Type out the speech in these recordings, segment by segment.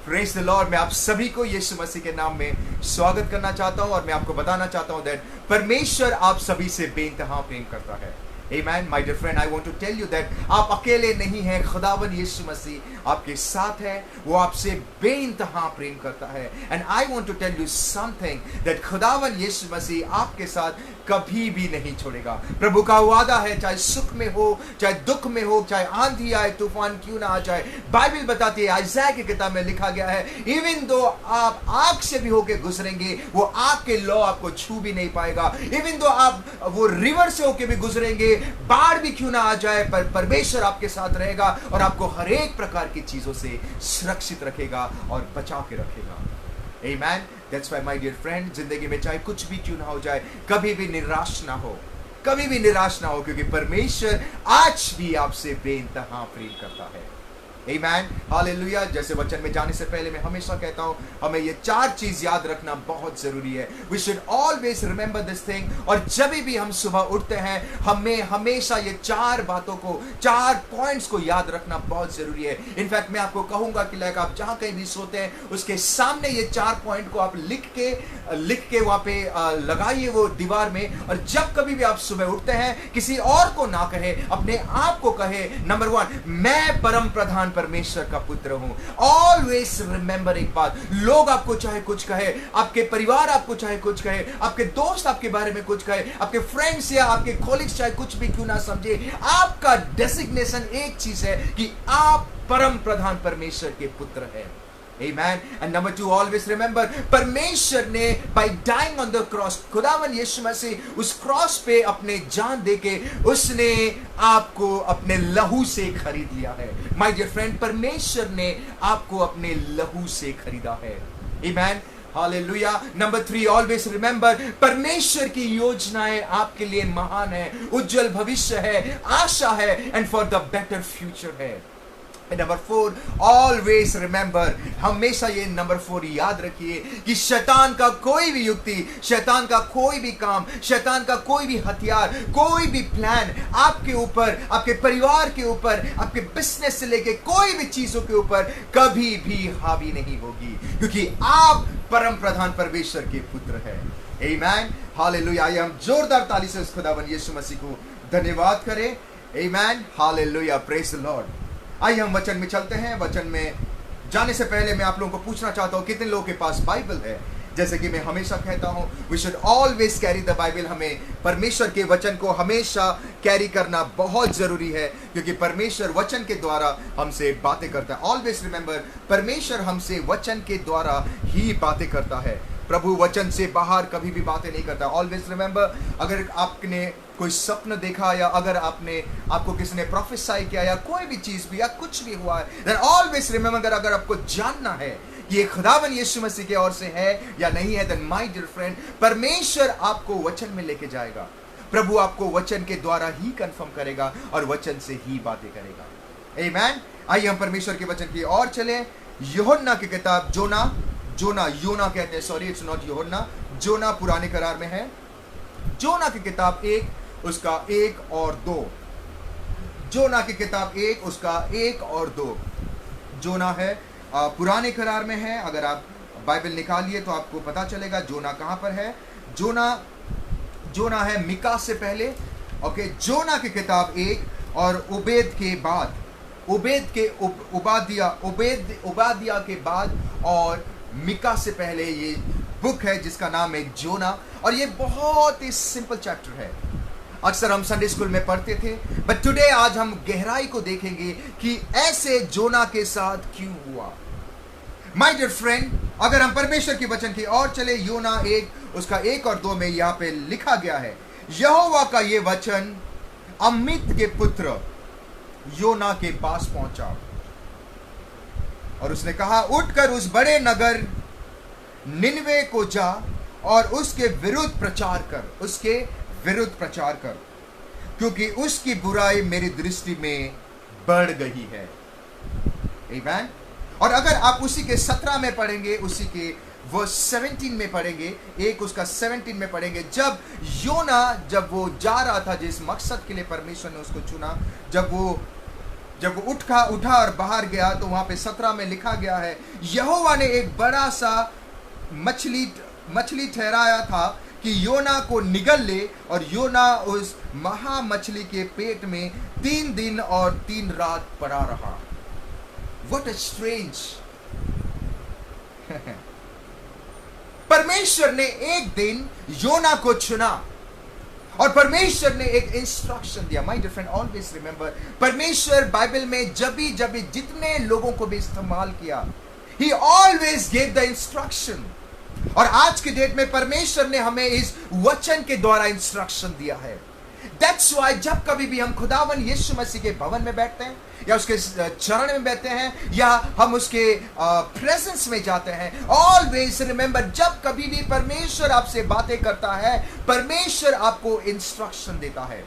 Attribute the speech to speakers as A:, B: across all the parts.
A: Praise the Lord. मैं आप सभी को यीशु मसीह के नाम में स्वागत करना चाहता हूं और मैं आपको बताना चाहता हूं दैट परमेश्वर आप सभी से बेइंतहा प्रेम करता है। Amen, my dear friend, I want to tell you that आप अकेले नहीं हैं। खुदावन यीशु मसीह आपके साथ है, वो आपसे बेइंतहा प्रेम करता है। And I want to tell you something that खुदावन यीशु मसीह आपके साथ कभी भी नहीं छोड़ेगा। प्रभु का वादा है, चाहे सुख में हो, चाहे दुख में हो, चाहे आंधी आए, तूफान क्यों ना आ जाए। बाइबल बताती है, आइज़ाया की किताब में लिखा गया है, इवन दो आप आग से भी होके गुजरेंगे, वो आग के लौ आपको छू भी नहीं पाएगा। इवन दो आप वो रिवर से होके भी गुजरेंगे, बाढ़ भी क्यों ना आ जाए, पर परमेश्वर आपके साथ रहेगा और आपको हर एक प्रकार की चीजों से सुरक्षित रखेगा और बचा के रखेगा। Amen. That's why my dear friend, जिंदगी में चाहे कुछ भी क्यों ना हो जाए, कभी भी निराश ना हो, कभी भी निराश ना हो, क्योंकि परमेश्वर आज भी आपसे बेइंतहा प्रेम करता है। Amen. हालेलुया। जैसे वचन में जाने से पहले मैं हमेशा कहता हूं, हमें ये चार चीज याद रखना बहुत जरूरी है। We should always remember this thing। और जब भी हम सुबह उठते हैं, हमें हमेशा ये चार बातों को, चार पॉइंट्स को याद रखना बहुत जरूरी है। इनफैक्ट मैं आपको कहूंगा कि लाइक आप जहां कहीं भी सोते हैं, उसके सामने ये चार पॉइंट को आप लिख के वहां पे लगाइए वो दीवार में। और जब कभी भी आप सुबह उठते हैं, किसी और को ना कहे, अपने आप को कहे, नंबर 1, मैं परम प्रधान परमेश्वर का पुत्र हूं। ऑलवेज रिमेंबर एक बात, लोग आपको चाहे कुछ कहे, आपके परिवार आपको चाहे कुछ कहे, आपके दोस्त आपके बारे में कुछ कहे, आपके फ्रेंड्स या आपके कॉलीग्स चाहे कुछ भी क्यों ना समझे, आपका डेजिग्नेशन एक चीज है कि आप परम प्रधान परमेश्वर के पुत्र हैं। Amen. And number 2, always remember, परमेश्वर ने by dying on the cross, खुदावन यीशु मसीह उस क्रॉस पे अपने जान देके उसने आपको अपने लहू से खरीद लिया है। My dear friend, परमेश्वर ने आपको अपने लहू से खरीदा है। Amen. Hallelujah. Number 3, always remember, परमेश्वर की योजनाएं आपके लिए महान है, उज्जवल भविष्य है, आशा है, and for the better future है। नंबर 4, ऑलवेज रिमेंबर, हमेशा ये नंबर 4 याद रखिए कि शैतान का कोई भी युक्ति, शैतान का कोई भी काम, शैतान का कोई भी हथियार, कोई भी प्लान आपके ऊपर, आपके परिवार के ऊपर, आपके बिजनेस से लेके कोई भी चीजों के ऊपर कभी भी हावी नहीं होगी, क्योंकि आप परम प्रधान परमेश्वर के पुत्र हैं। आमीन। हालेलुया। आइए हम जोरदार ताली से उस खुदावन यीशु मसीह को धन्यवाद करें। आमीन। हालेलुया। Praise the Lord. आइए हम वचन में चलते हैं। वचन में जाने से पहले मैं आप लोगों को पूछना चाहता हूं, कितने लोगों के पास बाइबल है? जैसे कि मैं हमेशा कहता हूं, we should always carry the Bible. हमें परमेश्वर के वचन को हमेशा कैरी करना बहुत जरूरी है, क्योंकि परमेश्वर वचन के द्वारा हमसे बातें करता है। ऑलवेज रिमेंबर, परमेश्वर हमसे वचन के द्वारा ही बातें करता है। प्रभु वचन से बाहर कभी भी बातें नहीं करता। ऑलवेज रिमेंबर, अगर आपने कोई सपना देखा या अगर आपको किसी ने प्रोफेसाई किया या कोई भी चीज भी या कुछ भी हुआ है, देन ऑलवेज रिमेंबर, अगर आपको जानना है कि ये खुदावन यीशु मसीह की ओर से है या नहीं है, देन माय डियर फ्रेंड, परमेश्वर आपको वचन में लेके जाएगा। प्रभु आपको वचन के द्वारा ही कंफर्म करेगा और वचन से ही बातें करेगा। आमीन। आइए हम परमेश्वर के वचन की ओर चलें। यूहन्ना की किताब, योना कहते हैं, सॉरी इट्स नॉट यूहन्ना, जोना पुराने करार में है। जोना की किताब 1 उसका 1 और 2। जोना की किताब 1 उसका 1 और 2। जोना है पुराने करार में है। अगर आप बाइबल निकालिए तो आपको पता चलेगा जोना कहां पर है। जोना है मिका से पहले। ओके, जोना की किताब 1 और उबेद के बाद, उबादिया के बाद और मिका से पहले ये बुक है जिसका नाम है जोना। और ये बहुत ही सिंपल चैप्टर है, अक्सर हम संडे स्कूल में पढ़ते थे, बट टुडे आज हम गहराई को देखेंगे कि ऐसे जोना के साथ क्यों हुआ। माय डियर फ्रेंड, अगर हम परमेश्वर के वचन की ओर चले, योना 1 उसका 1 और 2 में यहां पे लिखा गया है, यहोवा का ये वचन अमित के पुत्र योना के पास पहुंचा और उसने कहा, उठकर उस बड़े नगर निनवे को जा और उसके विरुद्ध प्रचार कर, क्योंकि उसकी बुराई मेरी दृष्टि में बढ़ गई है। आमीन। और अगर आप उसी के 17 में पढ़ेंगे, उसी के वर्स 17 में पढ़ेंगे, 1 उसका 17 में पढ़ेंगे, जब योना वो जा रहा था जिस मकसद के लिए परमेश्वर ने उसको चुना, जब वो जब वो उठा और बाहर गया, तो वहां पे 17 में लिखा गया है, यहोवा ने एक बड़ा सा मछली ठहराया था कि योना को निगल ले, और योना उस महा मछली के पेट में 3 दिन और 3 रात पड़ा रहा। What a strange परमेश्वर ने एक दिन योना को चुना और परमेश्वर ने एक इंस्ट्रक्शन दिया। My dear friend, always remember, परमेश्वर बाइबल में जब भी जितने लोगों को भी इस्तेमाल किया, he always gave the instruction. और आज के डेट में परमेश्वर ने हमें इस वचन के द्वारा इंस्ट्रक्शन दिया है। That's why जब कभी भी हम खुदावन यीशु मसीह के भवन में बैठते हैं, या उसके चरण में बैठते हैं, या हम उसके प्रेजेंस में जाते हैं, ऑलवेज रिमेंबर, जब कभी भी परमेश्वर आपसे बातें करता है, परमेश्वर आपको इंस्ट्रक्शन देता है।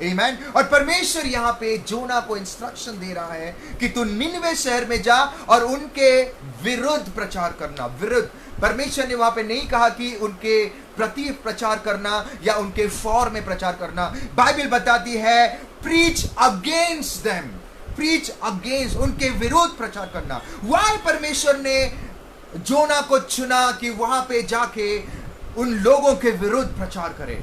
A: आमीन। और परमेश्वर यहाँ पे जोना को इंस्ट्रक्शन दे रहा है कि तू निनवे शहर में जा और उनके विरुद्ध प्रचार करना। विरुद्ध, परमेश्वर ने वहां पे नहीं कहा कि उनके प्रति प्रचार करना या उनके फॉर में प्रचार करना। बाइबल बताती है preach against them, preach against, उनके विरुद्ध प्रचार करना। वाई परमेश्वर ने जोना को चुना कि वहां पे जाके उन लोगों के विरुद्ध प्रचार करे?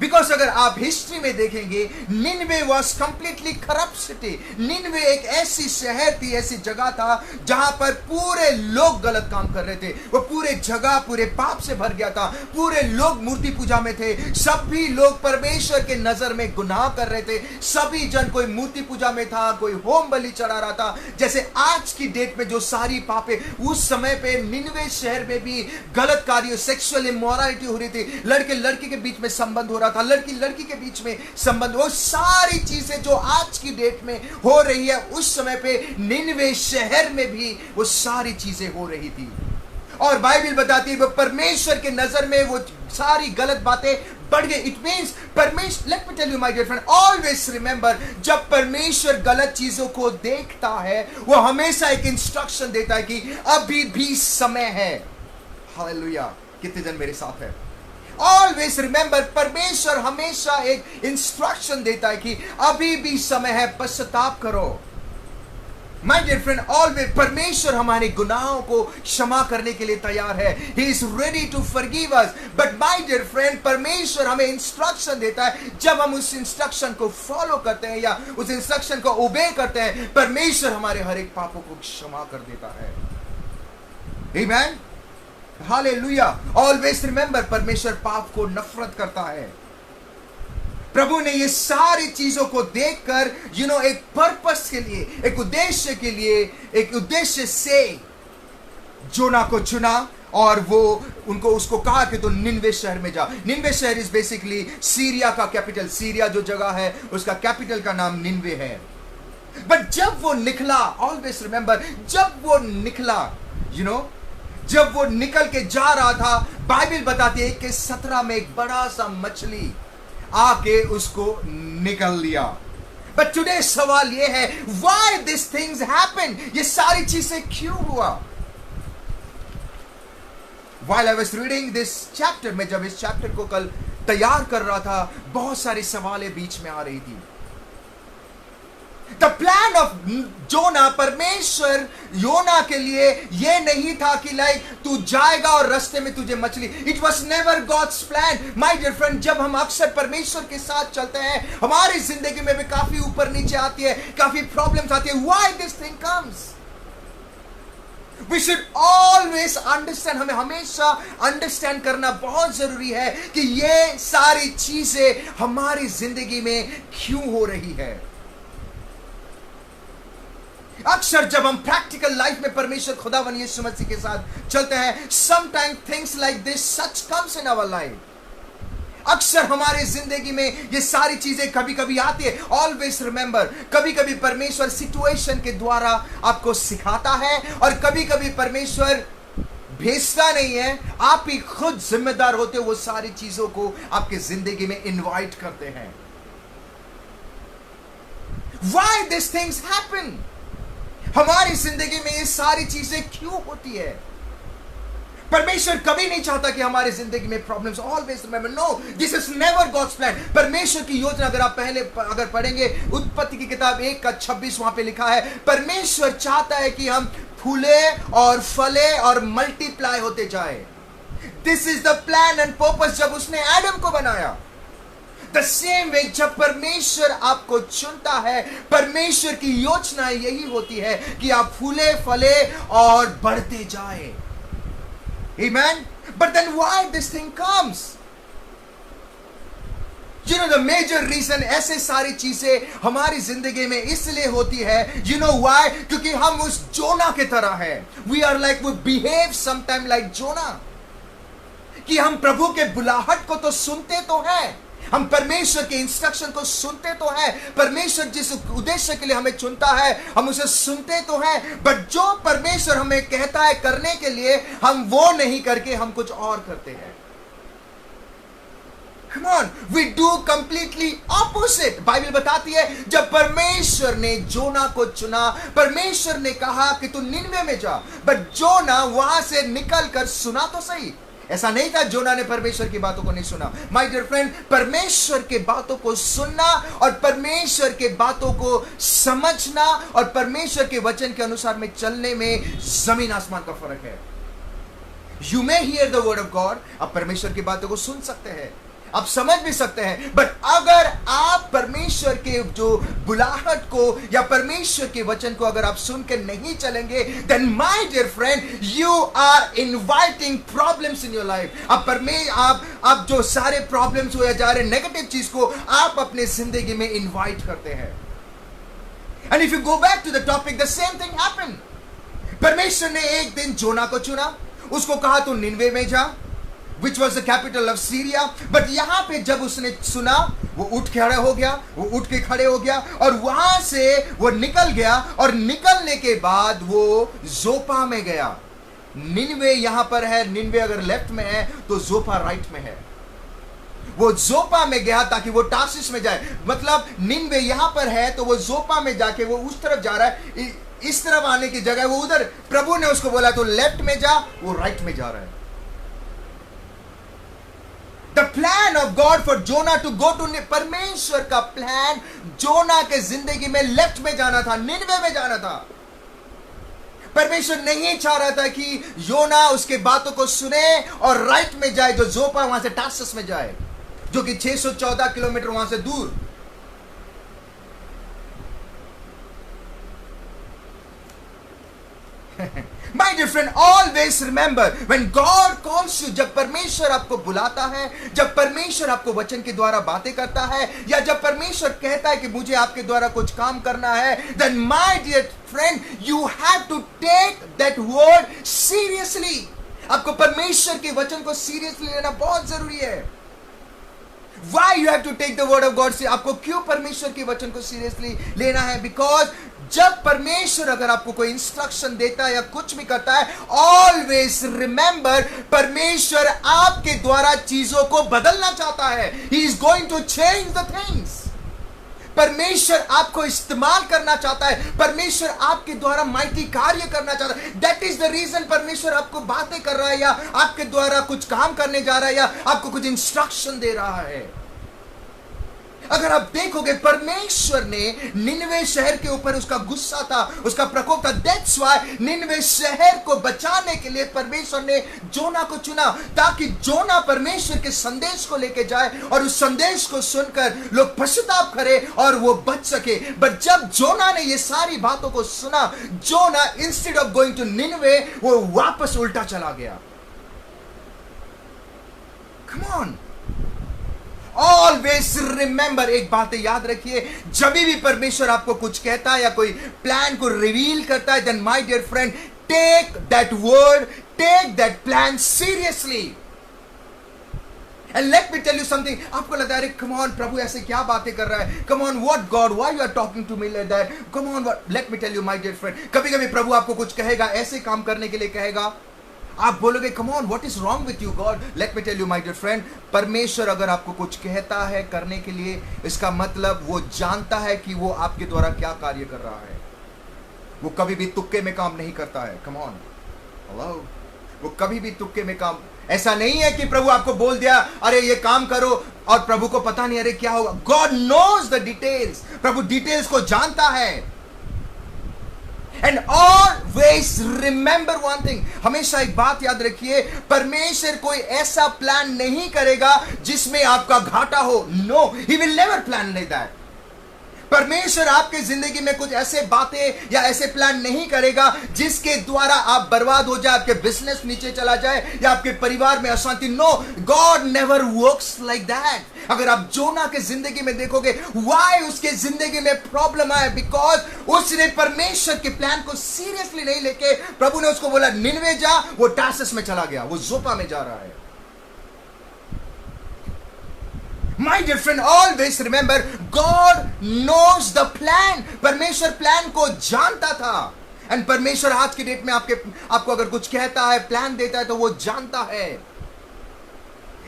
A: बिकॉज अगर आप हिस्ट्री में देखेंगे, Nineveh was completely corrupt city. Nineveh एक ऐसी शहर थी, ऐसी जगह था जहां पर पूरे लोग गलत काम कर रहे थे। वो पूरे जगह पूरे पाप से भर गया था। पूरे लोग मूर्ति पूजा में थे। सभी लोग परमेश्वर के नजर में गुनाह कर रहे थे। सभी जन, कोई मूर्ति पूजा में था, कोई होम बलि चढ़ा रहा था। जैसे आज की डेट में जो सारी पापे, उस समय पे निनवे शहर में भी गलत कार्य, सेक्सुअल इमोरालिटी हो रही थी। लड़के लड़की के बीच में संबंध हो रहा था, लड़की लड़की के बीच में संबंध, वो सारी चीजें जो आज की डेट में हो रही है, उस समय पे निनवे शहर में भी वो सारी चीजें हो रही थी। और बाइबल बताती है वो परमेश्वर के नजर में वो सारी गलत बातें बढ़ गई। इट मींस परमेश्वर, let me tell you my dear friend, always remember, जब परमेश्वर गलत चीजों को देखता है, वो हमेशा एक इंस्ट्रक्शन देता है कि अभी भी समय है। हालेलुया, कितने जन मेरे साथ है? ऑलवेज रिमेंबर, परमेश्वर हमेशा एक इंस्ट्रक्शन देता है कि अभी भी समय है, पश्चाताप करो। माय डियर फ्रेंड, ऑलवेज परमेश्वर हमारे गुनाहों को क्षमा करने के लिए तैयार है। He is ready to forgive us. But my dear friend, परमेश्वर हमें इंस्ट्रक्शन देता है, जब हम उस इंस्ट्रक्शन को फॉलो करते हैं या उस इंस्ट्रक्शन को ओबे करते हैं, परमेश्वर हमारे हर एक पापों को क्षमा कर देता है। आमीन, हालेलुया। ऑलवेज रिमेंबर, परमेश्वर पाप को नफरत करता है। प्रभु ने ये सारी चीजों को देखकर एक पर्पस के लिए, एक उद्देश्य के लिए, एक उद्देश्य से जोना को चुना और वो उसको कहा कि तो निनवे शहर में जा। निनवे शहर इज बेसिकली सीरिया का कैपिटल। सीरिया जो जगह है, उसका कैपिटल का नाम निनवे है। बट जब वो निकला, ऑलवेज रिमेंबर, जब वो निकला, जब वो निकल के जा रहा था, बाइबल बताती है कि 17 में एक बड़ा सा मछली आके उसको निकल लिया। बट टुडे सवाल ये है, व्हाई दिस थिंग्स हैपन? ये सारी चीजें क्यों हुआ? While I was reading this chapter, मैं जब इस चैप्टर को कल तैयार कर रहा था, बहुत सारी सवालें बीच में आ रही थी। The plan of जोना, परमेश्वर योना के लिए ये नहीं था कि तू जाएगा और रास्ते में तुझे मछली। It was never God's plan. My dear friend, जब हम अक्सर परमेश्वर के साथ चलते हैं, हमारी जिंदगी में भी काफी ऊपर नीचे आती है, काफी प्रॉब्लम्स आती है। Why this thing comes? We should always understand, हमें हमेशा अंडरस्टैंड करना बहुत जरूरी है कि ये सारी चीजें हमारी जिंदगी में क्यों हो रही है। अक्सर जब हम प्रैक्टिकल लाइफ में परमेश्वर खुदावन यीशु मसीह के साथ चलते हैं, sometime things like this such comes in our life. अक्सर हमारे जिंदगी में ये सारी चीजें कभी कभी आती है। ऑलवेज रिमेंबर, कभी कभी परमेश्वर सिचुएशन के द्वारा आपको सिखाता है और कभी कभी परमेश्वर भेजता नहीं है, आप ही खुद जिम्मेदार होते हो, वो सारी चीजों को आपके जिंदगी में इनवाइट करते हैं। Why these things happen? हमारी जिंदगी में ये सारी चीजें क्यों होती है? परमेश्वर कभी नहीं चाहता कि हमारी जिंदगी में problems, always remember, no, this is never God's plan. परमेश्वर की योजना अगर आप पहले अगर पढ़ेंगे उत्पत्ति की किताब 1:26, वहां पे लिखा है परमेश्वर चाहता है कि हम फूले और फले और मल्टीप्लाई होते जाए। This is the plan and purpose जब उसने एडम को बनाया। द सेम वे जब परमेश्वर आपको चुनता है, परमेश्वर की योजना यही होती है कि आप फूले फले और बढ़ते जाए। Amen? But then why this thing comes? You know the major reason ऐसे सारी चीजें हमारी जिंदगी में इसलिए होती है, you know why? क्योंकि हम उस जोना के तरह हैं। We are like, we behave sometime like जोना। कि हम प्रभु के बुलाहट को तो सुनते तो हैं, हम परमेश्वर के इंस्ट्रक्शन को सुनते तो हैं, परमेश्वर जिस उद्देश्य के लिए हमें चुनता है हम उसे सुनते तो हैं, बट जो परमेश्वर हमें कहता है करने के लिए हम वो नहीं करके हम कुछ और करते हैं। Come on, we do completely opposite। Bible बताती है जब परमेश्वर ने जोना को चुना, परमेश्वर ने कहा कि तू निनवे में जा, बट जोना वहां से निकल कर सुना तो सही। ऐसा नहीं था जोना ने परमेश्वर की बातों को नहीं सुना। माय डियर फ्रेंड, परमेश्वर के बातों को सुनना और परमेश्वर के बातों को समझना और परमेश्वर के वचन के अनुसार में चलने में जमीन आसमान का फर्क है। You may here the word of God, आप परमेश्वर की बातों को सुन सकते हैं, आप समझ भी सकते हैं, बट अगर आप परमेश्वर के जो बुलाहट को या परमेश्वर के वचन को अगर आप सुन के नहीं चलेंगे, then my dear friend you are inviting problems in your life. आप जो सारे प्रॉब्लम्स हो जा रहे नेगेटिव चीज को आप अपने जिंदगी में इनवाइट करते हैं। And if you go back to the topic, the same thing happened. परमेश्वर ने एक दिन जोना को चुना, उसको कहा तू निनवे में जा, which was the capital of Syria, but यहां पे जब उसने सुना वो उठ के खड़े हो गया और वहां से वो निकल गया और निकलने के बाद वो जोपा में गया। निनवे यहां पर है, निनवे अगर लेफ्ट में है तो जोपा राइट में है। वो जोपा में गया ताकि वो टार्सिस में जाए, मतलब निनवे यहां पर है तो वो जोपा में जाके वो उस तरफ जा रहा है, इस तरफ आने की जगह वो उधर, प्रभु ने उसको बोला तो लेफ्ट में जा, वो राइट में जा रहा है। The plan of God for Jonah to go to, परमेश्वर का प्लान जोना के जिंदगी में लेफ्ट में जाना था, निनवे में जाना था। परमेश्वर नहीं चाह रहा था कि योना उसके बातों को सुने और राइट में जाए, जो जोपा वहां से टार्सस में जाए, जो कि 614 किलोमीटर वहां से दूर। My dear friend, always remember when God calls you, जब परमेश्वर आपको बुलाता है, जब परमेश्वर आपको वचन के द्वारा बातें करता है, या जब परमेश्वर कहता है कि मुझे आपके द्वारा कुछ काम करना है, then my dear friend, you have to take that word seriously। आपको परमेश्वर के वचन को सीरियसली लेना बहुत जरूरी है। Why you have to take the word of God? आपको क्यों परमेश्वर के वचन को सीरियसली लेना है? Because जब परमेश्वर अगर आपको कोई इंस्ट्रक्शन देता है या कुछ भी करता है, ऑलवेज रिमेंबर परमेश्वर आपके द्वारा चीजों को बदलना चाहता है। He is going to change the things. परमेश्वर आपको इस्तेमाल करना चाहता है, परमेश्वर आपके द्वारा माइटी कार्य करना चाहता है। दैट इज द रीजन परमेश्वर आपको बातें कर रहा है या आपके द्वारा कुछ काम करने जा रहा है या आपको कुछ इंस्ट्रक्शन दे रहा है। अगर आप देखोगे परमेश्वर ने निनवे शहर के ऊपर उसका गुस्सा था, उसका प्रकोप था। दैट्स व्हाई निनवे शहर को बचाने के लिए परमेश्वर ने जोना को चुना, ताकि जोना परमेश्वर के संदेश को लेके जाए और उस संदेश को सुनकर लोग पश्चाताप करें और वो बच सके। बट जब जोना ने ये सारी बातों को सुना, जोना instead of going to Nineveh वो वापस उल्टा चला गया। कम ऑन, ऑलवेज रिमेंबर, एक बात याद रखिए, जब भी परमेश्वर आपको कुछ कहता है या कोई प्लान को रिवील करता है, then my dear friend take that word, take that plan seriously. And let me tell you something, आपको लगता है अरे कम ऑन प्रभु ऐसे क्या बातें कर रहा है, come on what God why you are talking to me like that, come on what, let me tell you my dear friend, कभी कभी प्रभु आपको कुछ कहेगा, ऐसे काम करने के लिए कहेगा, आप बोलोगे come on what is wrong with you God. Let me tell you my dear friend, परमेश्वर अगर आपको कुछ कहता है करने के लिए, इसका मतलब वो जानता है कि वो आपके द्वारा क्या कार्य कर रहा है। वो कभी भी तुक्के में काम नहीं करता है। कम ऑन, हेलो, वो कभी भी तुक्के में काम, ऐसा नहीं है कि प्रभु आपको बोल दिया अरे ये काम करो और प्रभु को पता नहीं अरे क्या होगा। गॉड नोज द डिटेल्स, प्रभु डिटेल्स को जानता है। And always remember one thing, हमेशा एक बात याद रखिए, परमेश्वर कोई ऐसा प्लान नहीं करेगा जिसमें आपका घाटा हो। No, he will never plan like that. परमेश्वर आपके जिंदगी में कुछ ऐसे बातें या ऐसे प्लान नहीं करेगा जिसके द्वारा आप बर्बाद हो जाए, आपके बिजनेस नीचे चला जाए या आपके परिवार में अशांति। No, God never works like that. अगर आप जोना के जिंदगी में देखोगे, व्हाई उसके जिंदगी में प्रॉब्लम आए, बिकॉज उसने परमेश्वर के प्लान को सीरियसली नहीं लेके, प्रभु ने उसको बोला निनवे जा, वो टार्सस में चला गया, वो जोपा में जा रहा है। My dear friend, always remember, God knows the plan. परमेश्वर प्लान को जानता था। एंड परमेश्वर आज की डेट में आपको अगर कुछ कहता है, प्लान देता है, तो वो जानता है।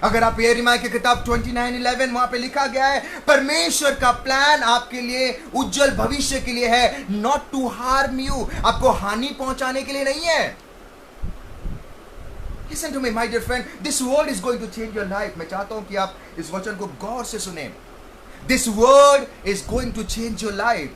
A: अगर आप यिर्मयाह की किताब 29:11 वहां पे लिखा गया है, परमेश्वर का प्लान आपके लिए उज्जवल भविष्य के लिए है, नॉट टू हार्म यू, आपको हानि पहुंचाने के लिए नहीं है। Listen to me, my dear friend. This word is going to change your life. मैं चाहता हूं कि आप इस वचन को गौर से सुने। This word is going to change your life.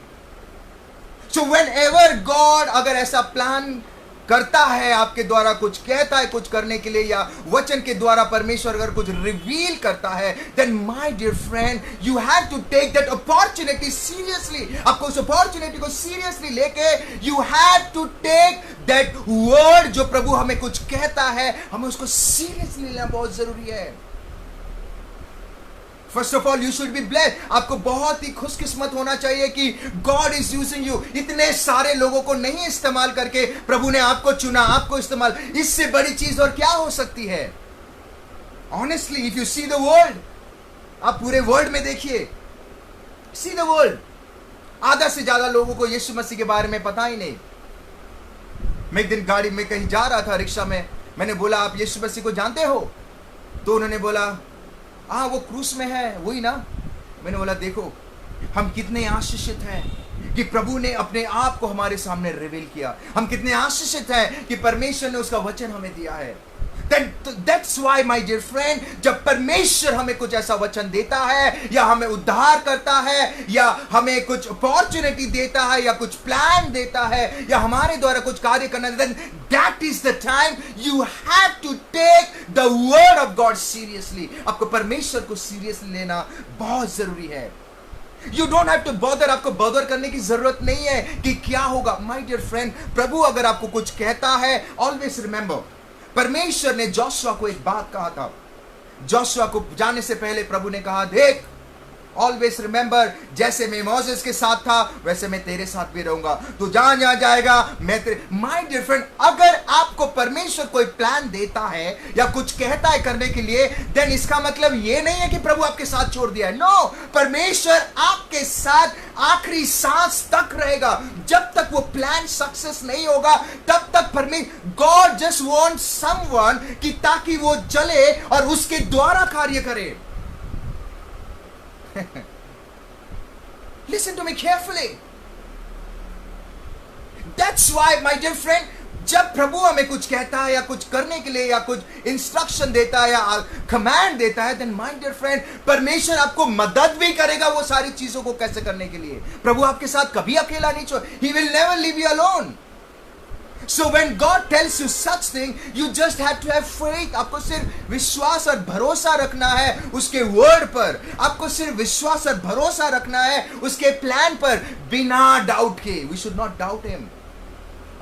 A: So whenever God अगर ऐसा प्लान करता है, आपके द्वारा कुछ कहता है कुछ करने के लिए, या वचन के द्वारा परमेश्वर अगर कुछ रिवील करता है, then my dear friend, you have to take that opportunity seriously. आपको उस अपॉर्चुनिटी को सीरियसली लेके you have to take that word, जो प्रभु हमें कुछ कहता है, हमें उसको सीरियसली लेना बहुत जरूरी है। First of all, you should be blessed. आपको बहुत ही खुशकिस्मत होना चाहिए कि गॉड इज यूजिंग यू। इतने सारे लोगों को नहीं इस्तेमाल करके प्रभु ने आपको चुना, आपको इस्तेमाल। इससे बड़ी चीज और क्या हो सकती है? Honestly, if you see the world, आप पूरे वर्ल्ड में देखिए, सी द वर्ल्ड, आधा से ज्यादा लोगों को यीशु मसीह के बारे में पता ही नहीं। मैं एक दिन गाड़ी में कहीं जा रहा था, रिक्शा में, मैंने बोला आप यीशु मसीह को जानते हो? तो उन्होंने बोला हाँ वो क्रूस में है, वही ना। मैंने बोला देखो, हम कितने आशीषित हैं कि प्रभु ने अपने आप को हमारे सामने रिवील किया। हम कितने आशीषित हैं कि परमेश्वर ने उसका वचन हमें दिया है। That's why, my dear friend, जब परमेश्वर हमें कुछ ऐसा वचन देता है, या हमें उद्धार करता है, या हमें कुछ अपॉर्चुनिटी देता है, या कुछ प्लान देता है, या हमारे द्वारा कुछ कार्य करना, then that is the time you have to take the word of God seriously. आपको परमेश्वर को सीरियसली लेना बहुत जरूरी है। You don't have to bother, आपको बॉदर करने की जरूरत नहीं है कि क्या होगा। My dear friend, प्रभु अगर आपको कुछ कहता है, always remember, परमेश्वर ने जोशुआ को एक बात कहा था। जोशुआ को जाने से पहले प्रभु ने कहा, देख, ऑलवेज रिमेंबर, जैसे मैं मोसेस के साथ था वैसे मैं तेरे साथ भी रहूंगा। तू जहां जहां जाएगा मैं तेरे। माय डियर फ्रेंड, अगर आपको परमेश्वर कोई प्लान देता है या कुछ कहता है करने के लिए, देन इसका मतलब ये नहीं है कि प्रभु आपके साथ छोड़ दिया है। नो, परमेश्वर आपके साथ आखिरी सांस तक रहेगा। जब तक वो प्लान सक्सेस नहीं होगा तब तक गॉड जस्ट वांट्स समवन कि ताकि वो चले और उसके द्वारा कार्य करे। Listen to me carefully. That's why, my dear friend, जब प्रभु हमें कुछ कहता है या कुछ करने के लिए या कुछ इंस्ट्रक्शन देता है या कमांड देता है, then my dear friend, परमेश्वर आपको मदद भी करेगा वो सारी चीजों को कैसे करने के लिए। प्रभु आपके साथ कभी अकेला नहीं छोड़, He will never leave you alone. So when God tells you such thing, you just have to have faith. आपको सिर्फ विश्वास और भरोसा रखना है उसके वर्ड पर। आपको सिर्फ विश्वास और भरोसा रखना है उसके प्लान पर, बिना डाउट के। We should not doubt him.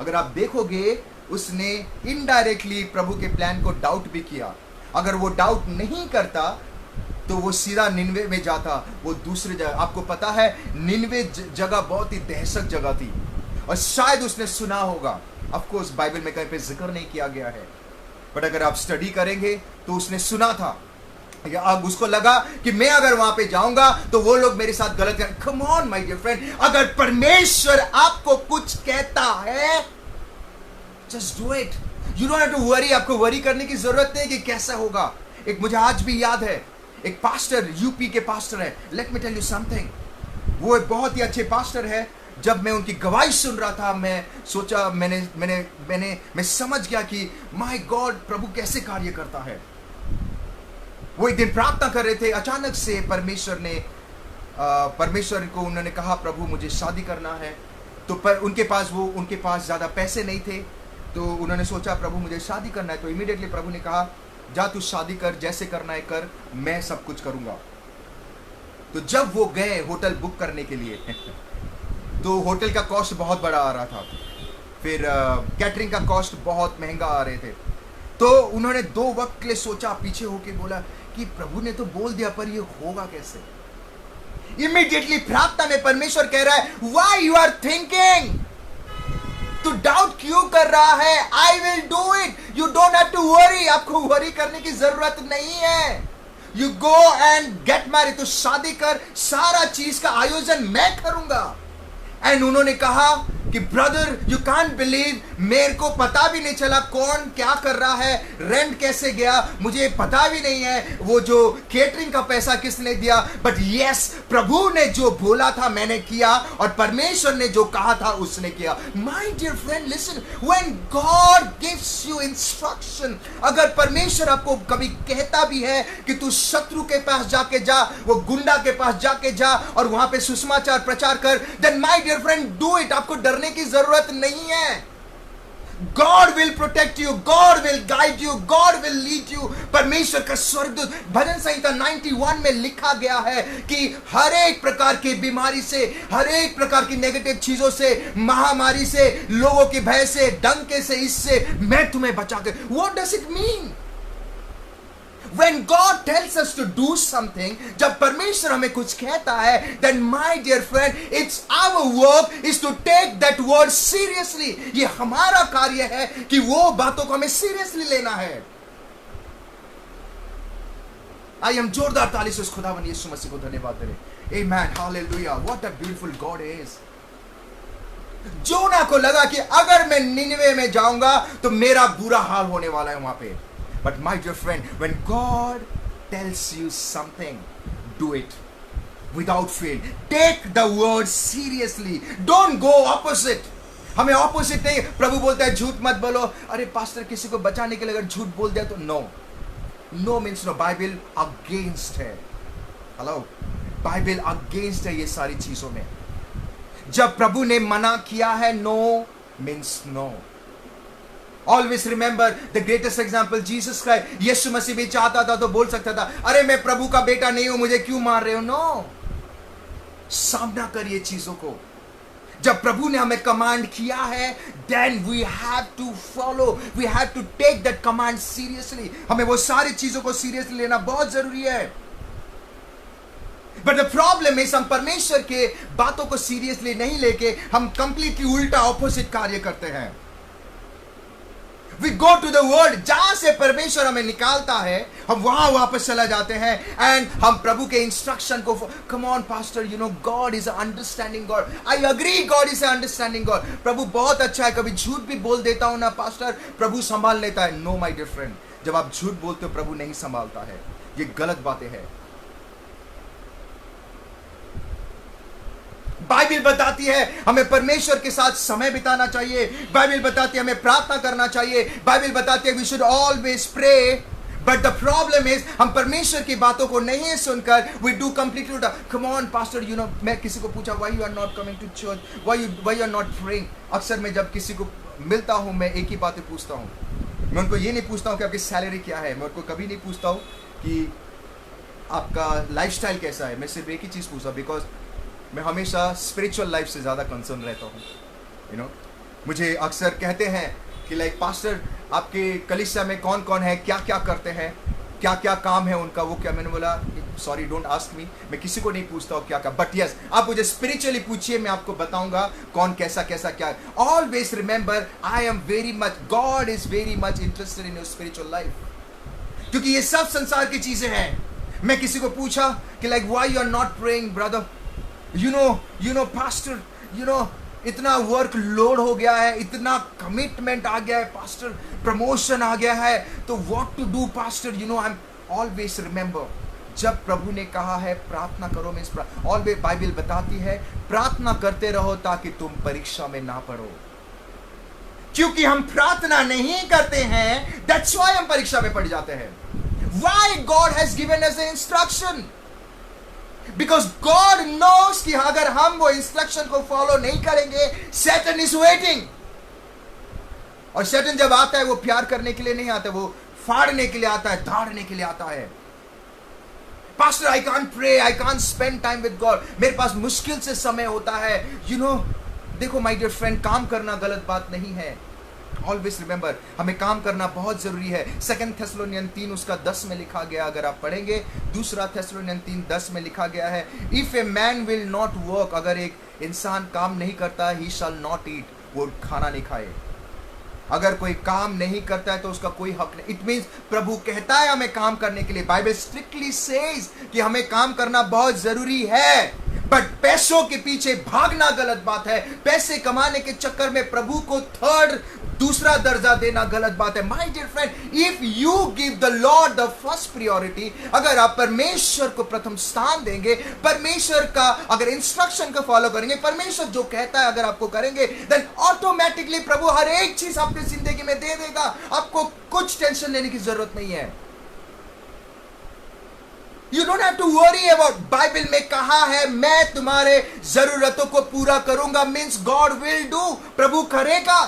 A: अगर आप देखोगे, उसने इनडायरेक्टली प्रभु के प्लान को डाउट भी किया। अगर वो डाउट नहीं करता तो वो सीधा निनवे में जाता, वो दूसरे जगह। आपको पता है, निनवे जगह बहुत ही दहशत जगह थी, और शायद उसने सुना होगा। ऑफ कोर्स बाइबल में कहीं पे जिक्र नहीं किया गया है, बट अगर आप स्टडी करेंगे तो उसने सुना था, या अब उसको लगा कि मैं अगर वहां पे जाऊंगा तो वो लोग मेरे साथ गलत करें। Come on my dear friend, अगर परमेश्वर आपको कुछ कहता है, just do it. You don't have to worry. आपको वरी करने की जरूरत नहीं कि कैसा होगा। एक मुझे आज भी याद है, एक पास्टर, यूपी के पास्टर है। Let me tell you something, वो एक बहुत ही अच्छे पास्टर है। जब मैं उनकी गवाही सुन रहा था, मैं सोचा, मैं समझ गया कि माय गॉड, प्रभु कैसे कार्य करता है। वो एक दिन प्रार्थना कर रहे थे, अचानक से परमेश्वर को उन्होंने कहा, प्रभु मुझे शादी करना है। तो पर उनके पास ज़्यादा पैसे नहीं थे, तो उन्होंने सोचा प्रभु मुझे शादी करना है। तो इमीडिएटली प्रभु ने कहा, जा तू शादी कर, जैसे करना है कर, मैं सब कुछ करूंगा। तो जब वो गए होटल बुक करने के लिए तो होटल का कॉस्ट बहुत बड़ा आ रहा था, फिर कैटरिंग का कॉस्ट बहुत महंगा आ रहे थे। तो उन्होंने 2 वक्त के लिए सोचा, पीछे होके बोला कि प्रभु ने तो बोल दिया, पर ये होगा कैसे। इमीडिएटली प्रार्थना में परमेश्वर कह रहा है, व्हाई यू आर थिंकिंग, तू डाउट क्यों कर रहा है, I will do it, you don't have to worry, आपको वरी करने की जरूरत नहीं है। You go and get married, तो शादी कर, सारा चीज का आयोजन मैं करूंगा। एंड उन्होंने कहा कि ब्रदर यू कांट बिलीव, मेरे को पता भी नहीं चला कौन क्या कर रहा है, रेंट कैसे गया मुझे पता भी नहीं है, वो जो केटरिंग का पैसा किसने दिया, बट यस, प्रभु ने जो बोला था मैंने किया, और परमेश्वर ने जो कहा था उसने किया। My dear friend listen, when God gives you instruction, अगर परमेश्वर आपको कभी कहता भी है कि तू शत्रु के पास जाके जा, वो गुंडा के पास जाके जा और वहां पे सुसमाचार प्रचार कर, then my dear friend do it, आपको डरने की जरूरत नहीं है। God will protect you, God will guide you, God will lead you। परमेश्वर का स्वर्गदूत, भजन संहिता 91 में लिखा गया है कि हर एक प्रकार की बीमारी से, हर एक प्रकार की नेगेटिव चीजों से, महामारी से, लोगों के भय से, डंके से, इससे मैं तुम्हें बचा के। What does it mean? When God tells us to do something, जब परमेश्वर हमें कुछ कहता है, then my dear friend, it's our work is to take that word seriously। ये हमारा कार्य है कि वो बातों को हमें सीरियसली लेना है। आई हम जोरदार ताली से उस खुदावन यीशु मसीह को धन्यवाद दें। Amen, hallelujah, what a beautiful God is। जोना को लगा कि अगर मैं निनवे में जाऊंगा तो मेरा बुरा हाल होने वाला है वहां पे। But my dear friend, when God tells you something, do it without fail. Take the word seriously. Don't go opposite. हमें opposite नहीं, प्रभु बोलता है झूठ मत बोलो। अरे पास्टर किसी को बचाने के लिए अगर झूठ बोल दिया तो no. No means no. Bible against है। Hello? Bible against है ये सारी चीजों में। जब प्रभु ने मना किया है, no means no। Always remember the greatest example, Jesus Christ। यीशु मसीह भी चाहता था तो बोल सकता था, अरे मैं प्रभु का बेटा नहीं हूं, मुझे क्यों मार रहे हो। नो, सामना करिए चीजों को। जब प्रभु ने हमें कमांड किया है, then we have to follow, we have to take that command seriously। हमें वो सारी चीजों को सीरियसली लेना बहुत जरूरी है। But the problem is, हम परमेश्वर के बातों को सीरियसली नहीं लेके हम कंप्लीटली उल्टा ऑपोजिट कार्य करते हैं। We go to the word, जहां से परमेश्वर हमें निकालता है हम वहां वापस चला जाते हैं, एंड हम प्रभु के इंस्ट्रक्शन को, come on pastor, you know God is an understanding God। I agree, God is an understanding God। प्रभु बहुत अच्छा है, कभी झूठ भी बोल देता हूं ना पास्टर, प्रभु संभाल लेता है। No my dear friend, जब आप झूठ बोलते हो प्रभु नहीं संभालता है, ये गलत बातें हैं। बाइबल बताती है हमें परमेश्वर के साथ समय बिताना चाहिए, बाइबल बताती है हमें प्रार्थना करना चाहिए, बाइबल बताती है we should always pray. But the problem is, हम परमेश्वर की बातों को नहीं सुनकर वी डू कंप्लीटली उल्टा। Come on pastor, you know, मैं किसी को पूछा why you are not coming to church, why you are not praying. अक्सर मैं जब किसी को मिलता हूं मैं एक ही बातें पूछता हूं। मैं उनको ये नहीं पूछता हूं कि आपकी सैलरी क्या है, मैं उनको कभी नहीं पूछता हूं कि आपका लाइफस्टाइल कैसा है। मैं सिर्फ एक ही चीज़ पूछता, बिकॉज मैं हमेशा स्पिरिचुअल लाइफ से ज़्यादा कंसर्न रहता हूँ। यू नो, मुझे अक्सर कहते हैं कि लाइक पास्टर आपके कलीसिया में कौन कौन है, क्या क्या करते हैं, क्या क्या काम है उनका, वो क्या। मैंने बोला सॉरी डोंट आस्क मी, मैं किसी को नहीं पूछता हूँ क्या क्या, बट यस आप मुझे स्पिरिचुअली पूछिए, मैं आपको बताऊंगा कौन कैसा कैसा क्या है। Always remember, I am very much, God is very much interested in your spiritual life, क्योंकि ये सब संसार की चीज़ें हैं। मैं किसी को पूछा कि like why you are not praying brother, you know pastor, you know इतना वर्क लोड हो गया है, इतना कमिटमेंट आ गया है पास्टर, प्रमोशन आ गया है, तो what to do pastor. You know, I am always remember, जब प्रभु ने कहा है प्रार्थना करो, मीन्स ऑलवेज बाइबल बताती है प्रार्थना करते रहो ताकि तुम परीक्षा में ना पड़ो। क्योंकि हम प्रार्थना नहीं करते हैं, दैट्स व्हाई हम परीक्षा में पड़ जाते हैं। Why God has given us the instruction, because God knows कि अगर हम वो इंस्ट्रक्शन को फॉलो नहीं करेंगे, सैटन इज वेटिंग। और सैटन जब आता है वो प्यार करने के लिए नहीं आता, वो फाड़ने के लिए आता है, धाड़ने के लिए आता है। Pastor I can't pray, I can't spend time with God, मेरे पास मुश्किल से समय होता है। देखो माय डियर फ्रेंड, काम करना गलत बात नहीं है। ऑलवेज रिमेंबर, हमें काम करना बहुत जरूरी है। 2 थेस्सलोनियन 3 उसका 10 में लिखा गया, अगर आप पढ़ेंगे 2 थेस्सलोनियन 3:10 में लिखा गया है, if a man will not work, अगर एक इंसान काम नहीं करता, ही शैल नॉट ईट, वो खाना नहीं खाए। अगर कोई काम नहीं करता है तो उसका कोई हक नहीं। इट मींस प्रभु कहता है हमें काम करने के लिए, बाइबल स्ट्रिक्टली सेज कि हमें काम करना बहुत जरूरी है, बट पैसों के पीछे भागना गलत बात है। पैसे कमाने के चक्कर में प्रभु को दूसरा दर्जा देना गलत बात है। My dear friend, if you give the Lord the first priority, अगर आप परमेश्वर को प्रथम स्थान देंगे, परमेश्वर का अगर इंस्ट्रक्शन को फॉलो करेंगे, परमेश्वर जो कहता है अगर आपको करेंगे, देन ऑटोमेटिकली प्रभु हर एक चीज आपकी जिंदगी में दे देगा। आपको कुछ टेंशन लेने की जरूरत नहीं है। You don't have to worry about, Bible में कहा है मैं तुम्हारे जरूरतों को पूरा करूंगा, मीन्स गॉड विल डू, प्रभु करेगा।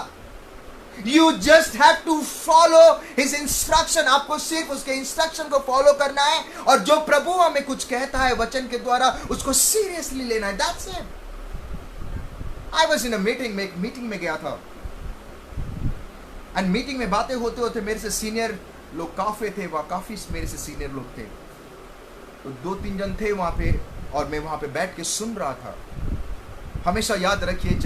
A: You just have to follow his instruction, आपको सिर्फ उसके इंस्ट्रक्शन को फॉलो करना है, और जो प्रभु हमें कुछ कहता है वचन के द्वारा उसको सीरियसली लेना है। That's it. I was in a meeting में, एक मीटिंग में गया था, एंड मीटिंग में बातें होते होते मेरे से सीनियर लोग काफी थे, वहां काफी मेरे से सीनियर लोग थे, तो 2-3 जन थे वहां पे, और मैं वहां पे बैठ के सुन रहा था। हमेशा याद रखिए,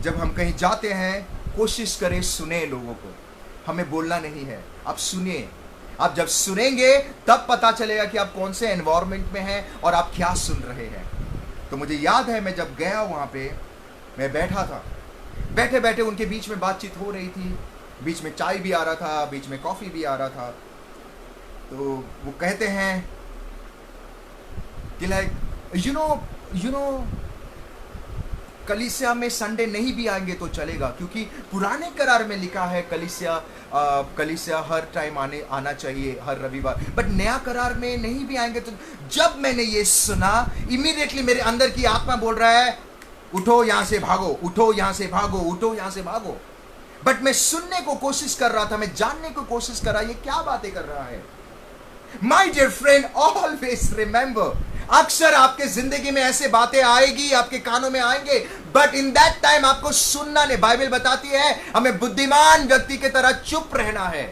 A: जब हम कहीं जाते हैं, कोशिश करें सुने लोगों को, हमें बोलना नहीं है, आप सुनिए। आप जब सुनेंगे तब पता चलेगा कि आप कौन से एनवायरनमेंट में हैं और आप क्या सुन रहे हैं। तो मुझे याद है मैं जब गया वहां पे, मैं बैठा था, बैठे बैठे उनके बीच में बातचीत हो रही थी, बीच में चाय भी आ रहा था, बीच में कॉफी भी आ रहा था। तो वो कहते हैं कि लाइक यू नो कलीसिया में संडे नहीं भी आएंगे तो चलेगा, क्योंकि पुराने करार में लिखा है कलीसिया हर टाइम आना चाहिए, हर रविवार, बट नया करार में नहीं भी आएंगे तो। जब मैंने ये सुना, इमीडिएटली मेरे अंदर की आत्मा बोल रहा है उठो यहां से भागो, उठो यहां से भागो, उठो यहां से भागो। बट मैं सुनने को कोशिश कर रहा था, मैं जानने को कोशिश कर रहा, ये क्या बातें कर रहा है। My dear friend, always remember, अक्सर आपके जिंदगी में ऐसे बातें आएगी, आपके कानों में आएंगे, बट इन दैट टाइम आपको सुनना नहीं। बाइबल बताती है हमें बुद्धिमान व्यक्ति की तरह चुप रहना है।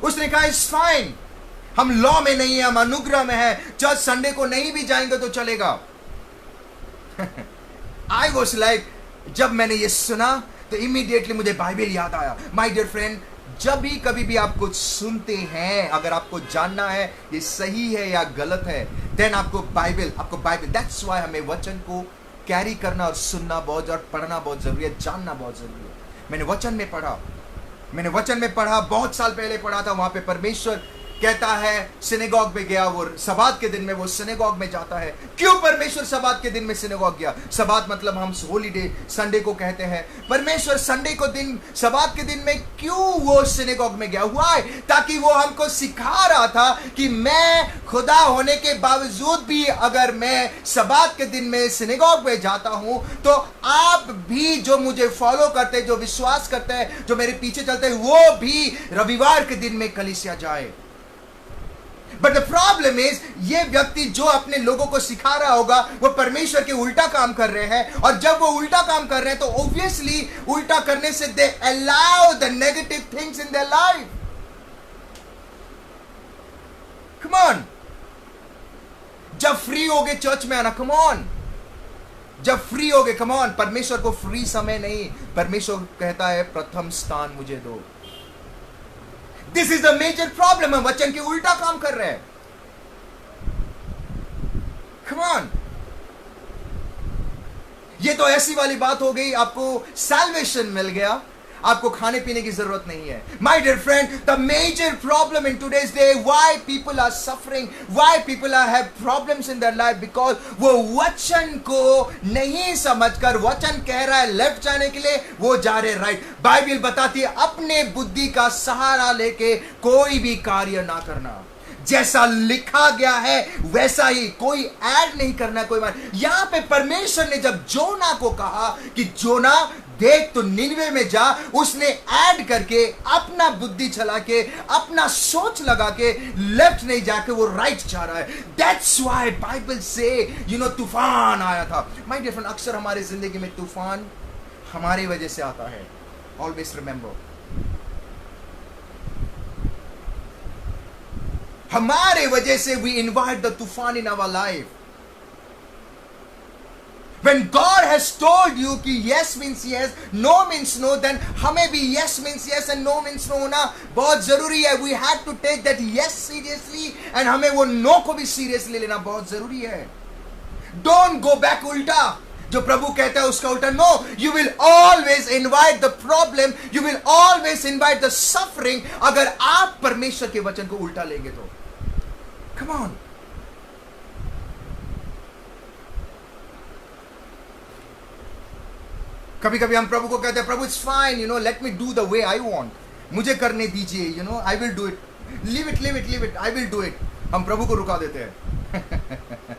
A: उसने कहा इट्स फाइन, हम लॉ में नहीं है, हम अनुग्रह में है, चर्च संडे को नहीं भी जाएंगे तो चलेगा। आई वॉज लाइक, जब मैंने ये सुना तो इमीडिएटली मुझे बाइबल याद आया। माय डियर फ्रेंड, जब भी कभी भी आप कुछ सुनते हैं, अगर आपको जानना है ये सही है या गलत है, देन आपको बाइबल दैट्स व्हाई हमें वचन को कैरी करना और सुनना बहुत, और पढ़ना बहुत जरूरी है, जानना बहुत जरूरी है। मैंने वचन में पढ़ा, बहुत साल पहले पढ़ा था। वहां पे परमेश्वर कहता है, सिनेगॉग में गया, वो सबात के दिन में वो सिनेगॉग में जाता है। क्यों परमेश्वर सबात के दिन में सिनेगॉग गया? सबात मतलब हम हॉलीडे संडे को कहते हैं। परमेश्वर संडे को दिन, सबात के दिन में क्यों वो सिनेगॉग में गया? हुआ है ताकि वो हमको सिखा रहा था कि मैं खुदा होने के बावजूद भी अगर मैं सबात के दिन में सिनेगॉग में जाता हूं, तो आप भी जो मुझे फॉलो करते, जो विश्वास करते हैं, जो मेरे पीछे चलते हैं, वो भी रविवार के दिन में कलीसिया जाए। बट द प्रॉब्लम इज, ये व्यक्ति जो अपने लोगों को सिखा रहा होगा, वो परमेश्वर के उल्टा काम कर रहे हैं, और जब वो उल्टा काम कर रहे हैं तो ऑब्वियसली उल्टा करने से they allow the negative things in their life. Come on, जब फ्री होगे चर्च में आना, कम ऑन, जब फ्री होगे, कम ऑन। परमेश्वर को फ्री समय नहीं, परमेश्वर कहता है प्रथम स्थान मुझे दो। This is the major problem, हम वचन के उल्टा काम कर रहे हैं। कम ऑन, ये तो ऐसी वाली बात हो गई, आपको सैल्वेशन मिल गया, आपको खाने पीने की जरूरत नहीं है। My dear friend, the major problem in today's day, why people are suffering, why people are have problems in their life, because वो वचन को नहीं समझकर, वचन कह रहा है लेफ्ट जाने के लिए, वो जा रहे राइट। बाइबल बताती है अपने बुद्धि का सहारा लेके कोई भी कार्य ना करना, जैसा लिखा गया है वैसा ही, कोई ऐड नहीं करना। कोई बात यहां पे परमेश्वर ने जब जोना को कहा कि जोना देख तो निनवे में जा, उसने ऐड करके अपना बुद्धि चला के, अपना सोच लगा के लेफ्ट नहीं जाके वो राइट जा रहा है। दैट्स व्हाई बाइबल से तूफान आया था। माय डियर फ्रेंड, अक्सर हमारे जिंदगी में तूफान हमारी वजह से आता है। ऑलवेज रिमेंबर, हमारे वजह से वी इनवाइट द तूफान in our life. When God has told you कि yes means yes, no means no, then हमें भी yes means yes and no means no होना बहुत जरूरी है। We had to take that yes seriously and हमें वो no को भी seriously लेना बहुत जरूरी है। Don't go back उल्टा, जो प्रभु कहता है उसका उल्टा। No, you will always invite the problem, you will always invite the suffering, अगर आप परमेश्वर के वचन को उल्टा लेंगे तो। Come on. कभी कभी हम प्रभु को कहते हैं, प्रभु it's fine, let me do the way I want, मुझे करने दीजिए, I will do it, leave it leave it leave it, I will do it. हम प्रभु को रुका देते हैं।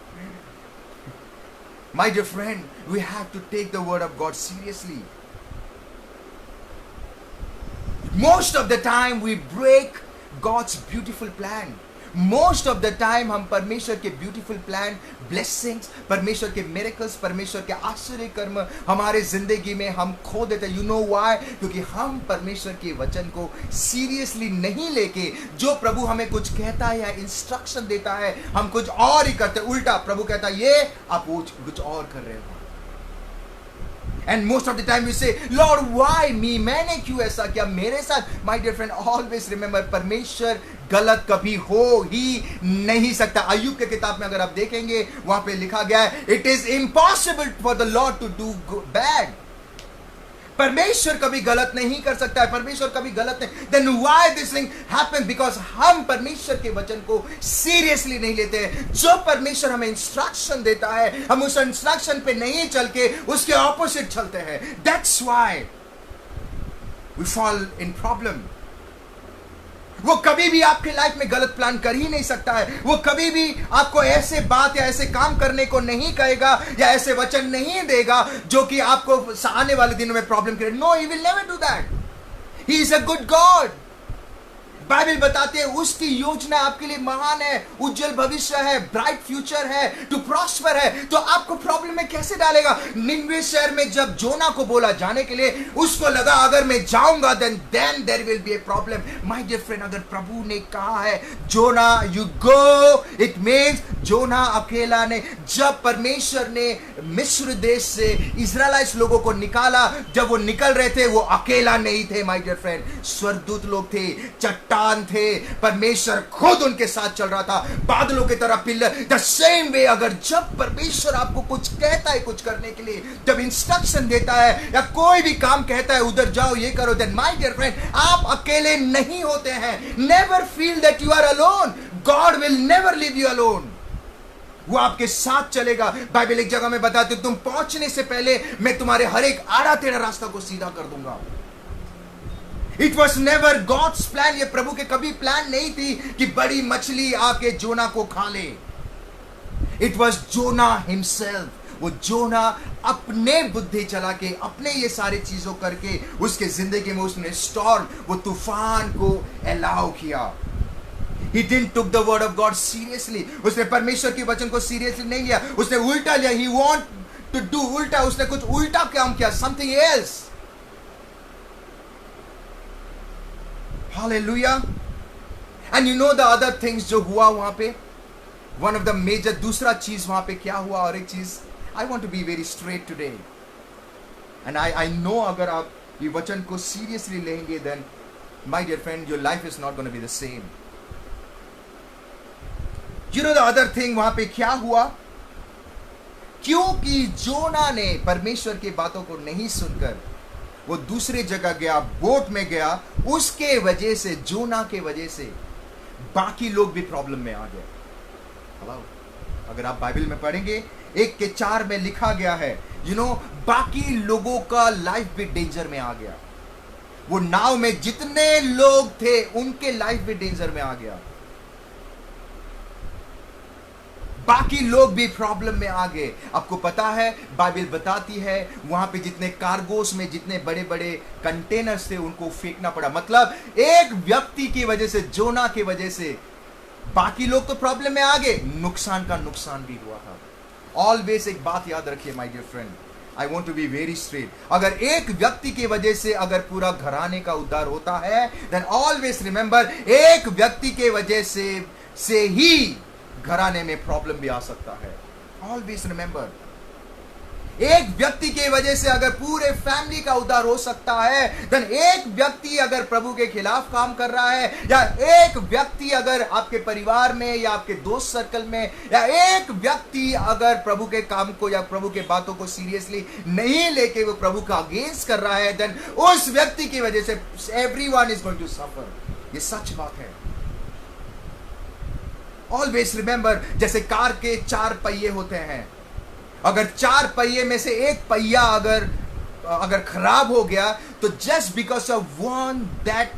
A: My dear friend, we have to take the word of God seriously. Most of the time we break God's beautiful plan. Most of the time हम परमेश्वर के beautiful plan, blessings, परमेश्वर के मिरेकल्स, परमेश्वर के आश्चर्य कर्म हमारे जिंदगी में हम खो देते हैं। You know why? क्योंकि हम परमेश्वर के वचन को सीरियसली नहीं लेके, जो प्रभु हमें कुछ कहता है या इंस्ट्रक्शन देता है, हम कुछ और ही करते हैं। उल्टा प्रभु कहता है ये, आप वो कुछ और कर रहे हो। And most of the time we say, Lord, why me? मैंने क्यों ऐसा किया मेरे साथ? My dear friend, always remember, परमेश्वर गलत कभी हो ही नहीं सकता। अय्यूब के किताब में अगर आप देखेंगे, वहां पे लिखा गया है, It is impossible for the Lord to do bad. परमेश्वर कभी गलत नहीं कर सकता है, परमेश्वर कभी गलत नहीं। Then why this thing happen? Because हम परमेश्वर के वचन को सीरियसली नहीं लेते हैं। जो परमेश्वर हमें इंस्ट्रक्शन देता है, हम उस इंस्ट्रक्शन पे नहीं चल के उसके ऑपोजिट चलते हैं। That's why we fall in problem. वो कभी भी आपके लाइफ में गलत प्लान कर ही नहीं सकता है। वो कभी भी आपको ऐसे बात या ऐसे काम करने को नहीं कहेगा या ऐसे वचन नहीं देगा जो कि आपको आने वाले दिनों में प्रॉब्लम करे। No, he will never do that. He is a good God. Bible बताते हैं उसकी योजना आपके लिए महान है, उज्जवल भविष्य है, ब्राइट फ्यूचर है, टू प्रॉस्पर है। तो आपको प्रॉब्लम में कैसे डालेगा? निनवे शहर में जब जोना को बोला जाने के लिए, उसको लगा अगर मैं जाऊंगा then there will be a problem. My dear friend, अगर प्रभु ने कहा है Jonah you go, it means Jonah अकेला ने, जब परमेश्वर ने मिस्र देश से इजराइलिट लोगों को निकाला, जब वो निकल रहे थे वो अकेला नहीं थे। माय डियर फ्रेंड, स्वर्गदूत लोग थे, चट्टान थे, परमेश्वर खुद उनके साथ चल रहा था, बादलों की तरह पिलर। द सेम वे, अगर जब परमेश्वर आपको कुछ कहता है कुछ करने के लिए, जब इंस्ट्रक्शन देता है या कोई भी काम कहता है उधर जाओ ये करो, देन माय डियर फ्रेंड, आप अकेले नहीं होते हैं। Never feel that you are alone. God will never leave you alone. वो आपके साथ चलेगा। बाइबल एक जगह में बताते, तुम पहुंचने से पहले मैं तुम्हारे हर एक आड़ा टेढ़ा रास्ता को सीधा कर दूंगा। It was never God's plan. ये प्रभु के कभी प्लान नहीं थी कि बड़ी मछली आके जोना को खा ले। It was Jonah himself. वो जोना अपने बुद्धि चला के, अपने ये सारी चीजों करके, उसके जिंदगी में उसने स्टॉर्म, वो तूफान को अलाउ किया। He didn't took the word of God seriously. उसने परमेश्वर के वचन को सीरियसली नहीं लिया, उसने उल्टा लिया। He want to do उल्टा, उसने कुछ उल्टा काम किया, something else. Hallelujah. And you know the other things जो हुआ वहां पे, one of the major, दूसरा चीज वहां पे क्या हुआ? और एक चीज, I want to be very straight today. And I know अगर आप ये वचन को सीरियसली लेंगे, then my dear friend, your life is not going to be the same. You know the other thing वहां पे क्या हुआ? क्योंकि जोना ने परमेश्वर की बातों को नहीं सुनकर वो दूसरे जगह गया, बोट में गया, उसके वजह से, जोना के वजह से बाकी लोग भी प्रॉब्लम में आ गए। हेलो, अगर आप बाइबल में पढ़ेंगे 1:4 में लिखा गया है, बाकी लोगों का लाइफ भी डेंजर में आ गया। वो नाव में जितने लोग थे उनके लाइफ भी डेंजर में आ गया, बाकी लोग भी प्रॉब्लम में आ गए। आपको पता है, बाइबल बताती है वहां पे जितने कार्गोस में जितने बड़े बड़े कंटेनर्स थे उनको फेंकना पड़ा। मतलब एक व्यक्ति की वजह से, जोना की वजह से बाकी लोग तो प्रॉब्लम में आ गए, नुकसान का नुकसान भी हुआ था। ऑलवेज एक बात याद रखिए my dear friend, I want to be very straight. अगर एक व्यक्ति की वजह से अगर पूरा घराने का उद्धार होता है, देन ऑलवेज रिमेंबर, एक व्यक्ति के वजह से ही घराने में प्रॉब्लम भी आ सकता है। ऑलवेज रिमेंबर, एक व्यक्ति की वजह से अगर पूरे फैमिली का उद्धार हो सकता है, देन एक व्यक्ति अगर प्रभु के खिलाफ काम कर रहा है, या एक व्यक्ति अगर आपके परिवार में या आपके दोस्त सर्कल में, या एक व्यक्ति अगर प्रभु के काम को या प्रभु के बातों को सीरियसली नहीं लेके वो प्रभु का अगेंस्ट कर रहा है, देन उस व्यक्ति की वजह से everyone is going to suffer. ये सच बात है। ऑलवेज रिमेंबर, जैसे कार के 4 पहिए होते हैं, अगर 4 पहिए में से एक पहिया अगर खराब हो गया, तो just because of one that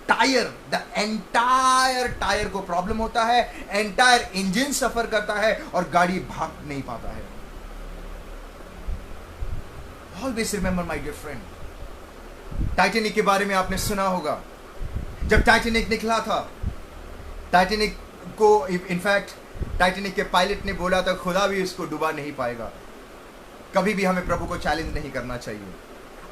A: tyre, the entire tyre को प्रॉब्लम होता है, एंटायर इंजन सफर करता है और गाड़ी भाग नहीं पाता है। Always remember my dear friend, Titanic के बारे में आपने सुना होगा। जब टाइटैनिक निकला था, टाइटैनिक को इनफैक्ट टाइटैनिक के पायलट ने बोला था खुदा भी उसको डुबा नहीं पाएगा। कभी भी हमें प्रभु को चैलेंज नहीं करना चाहिए।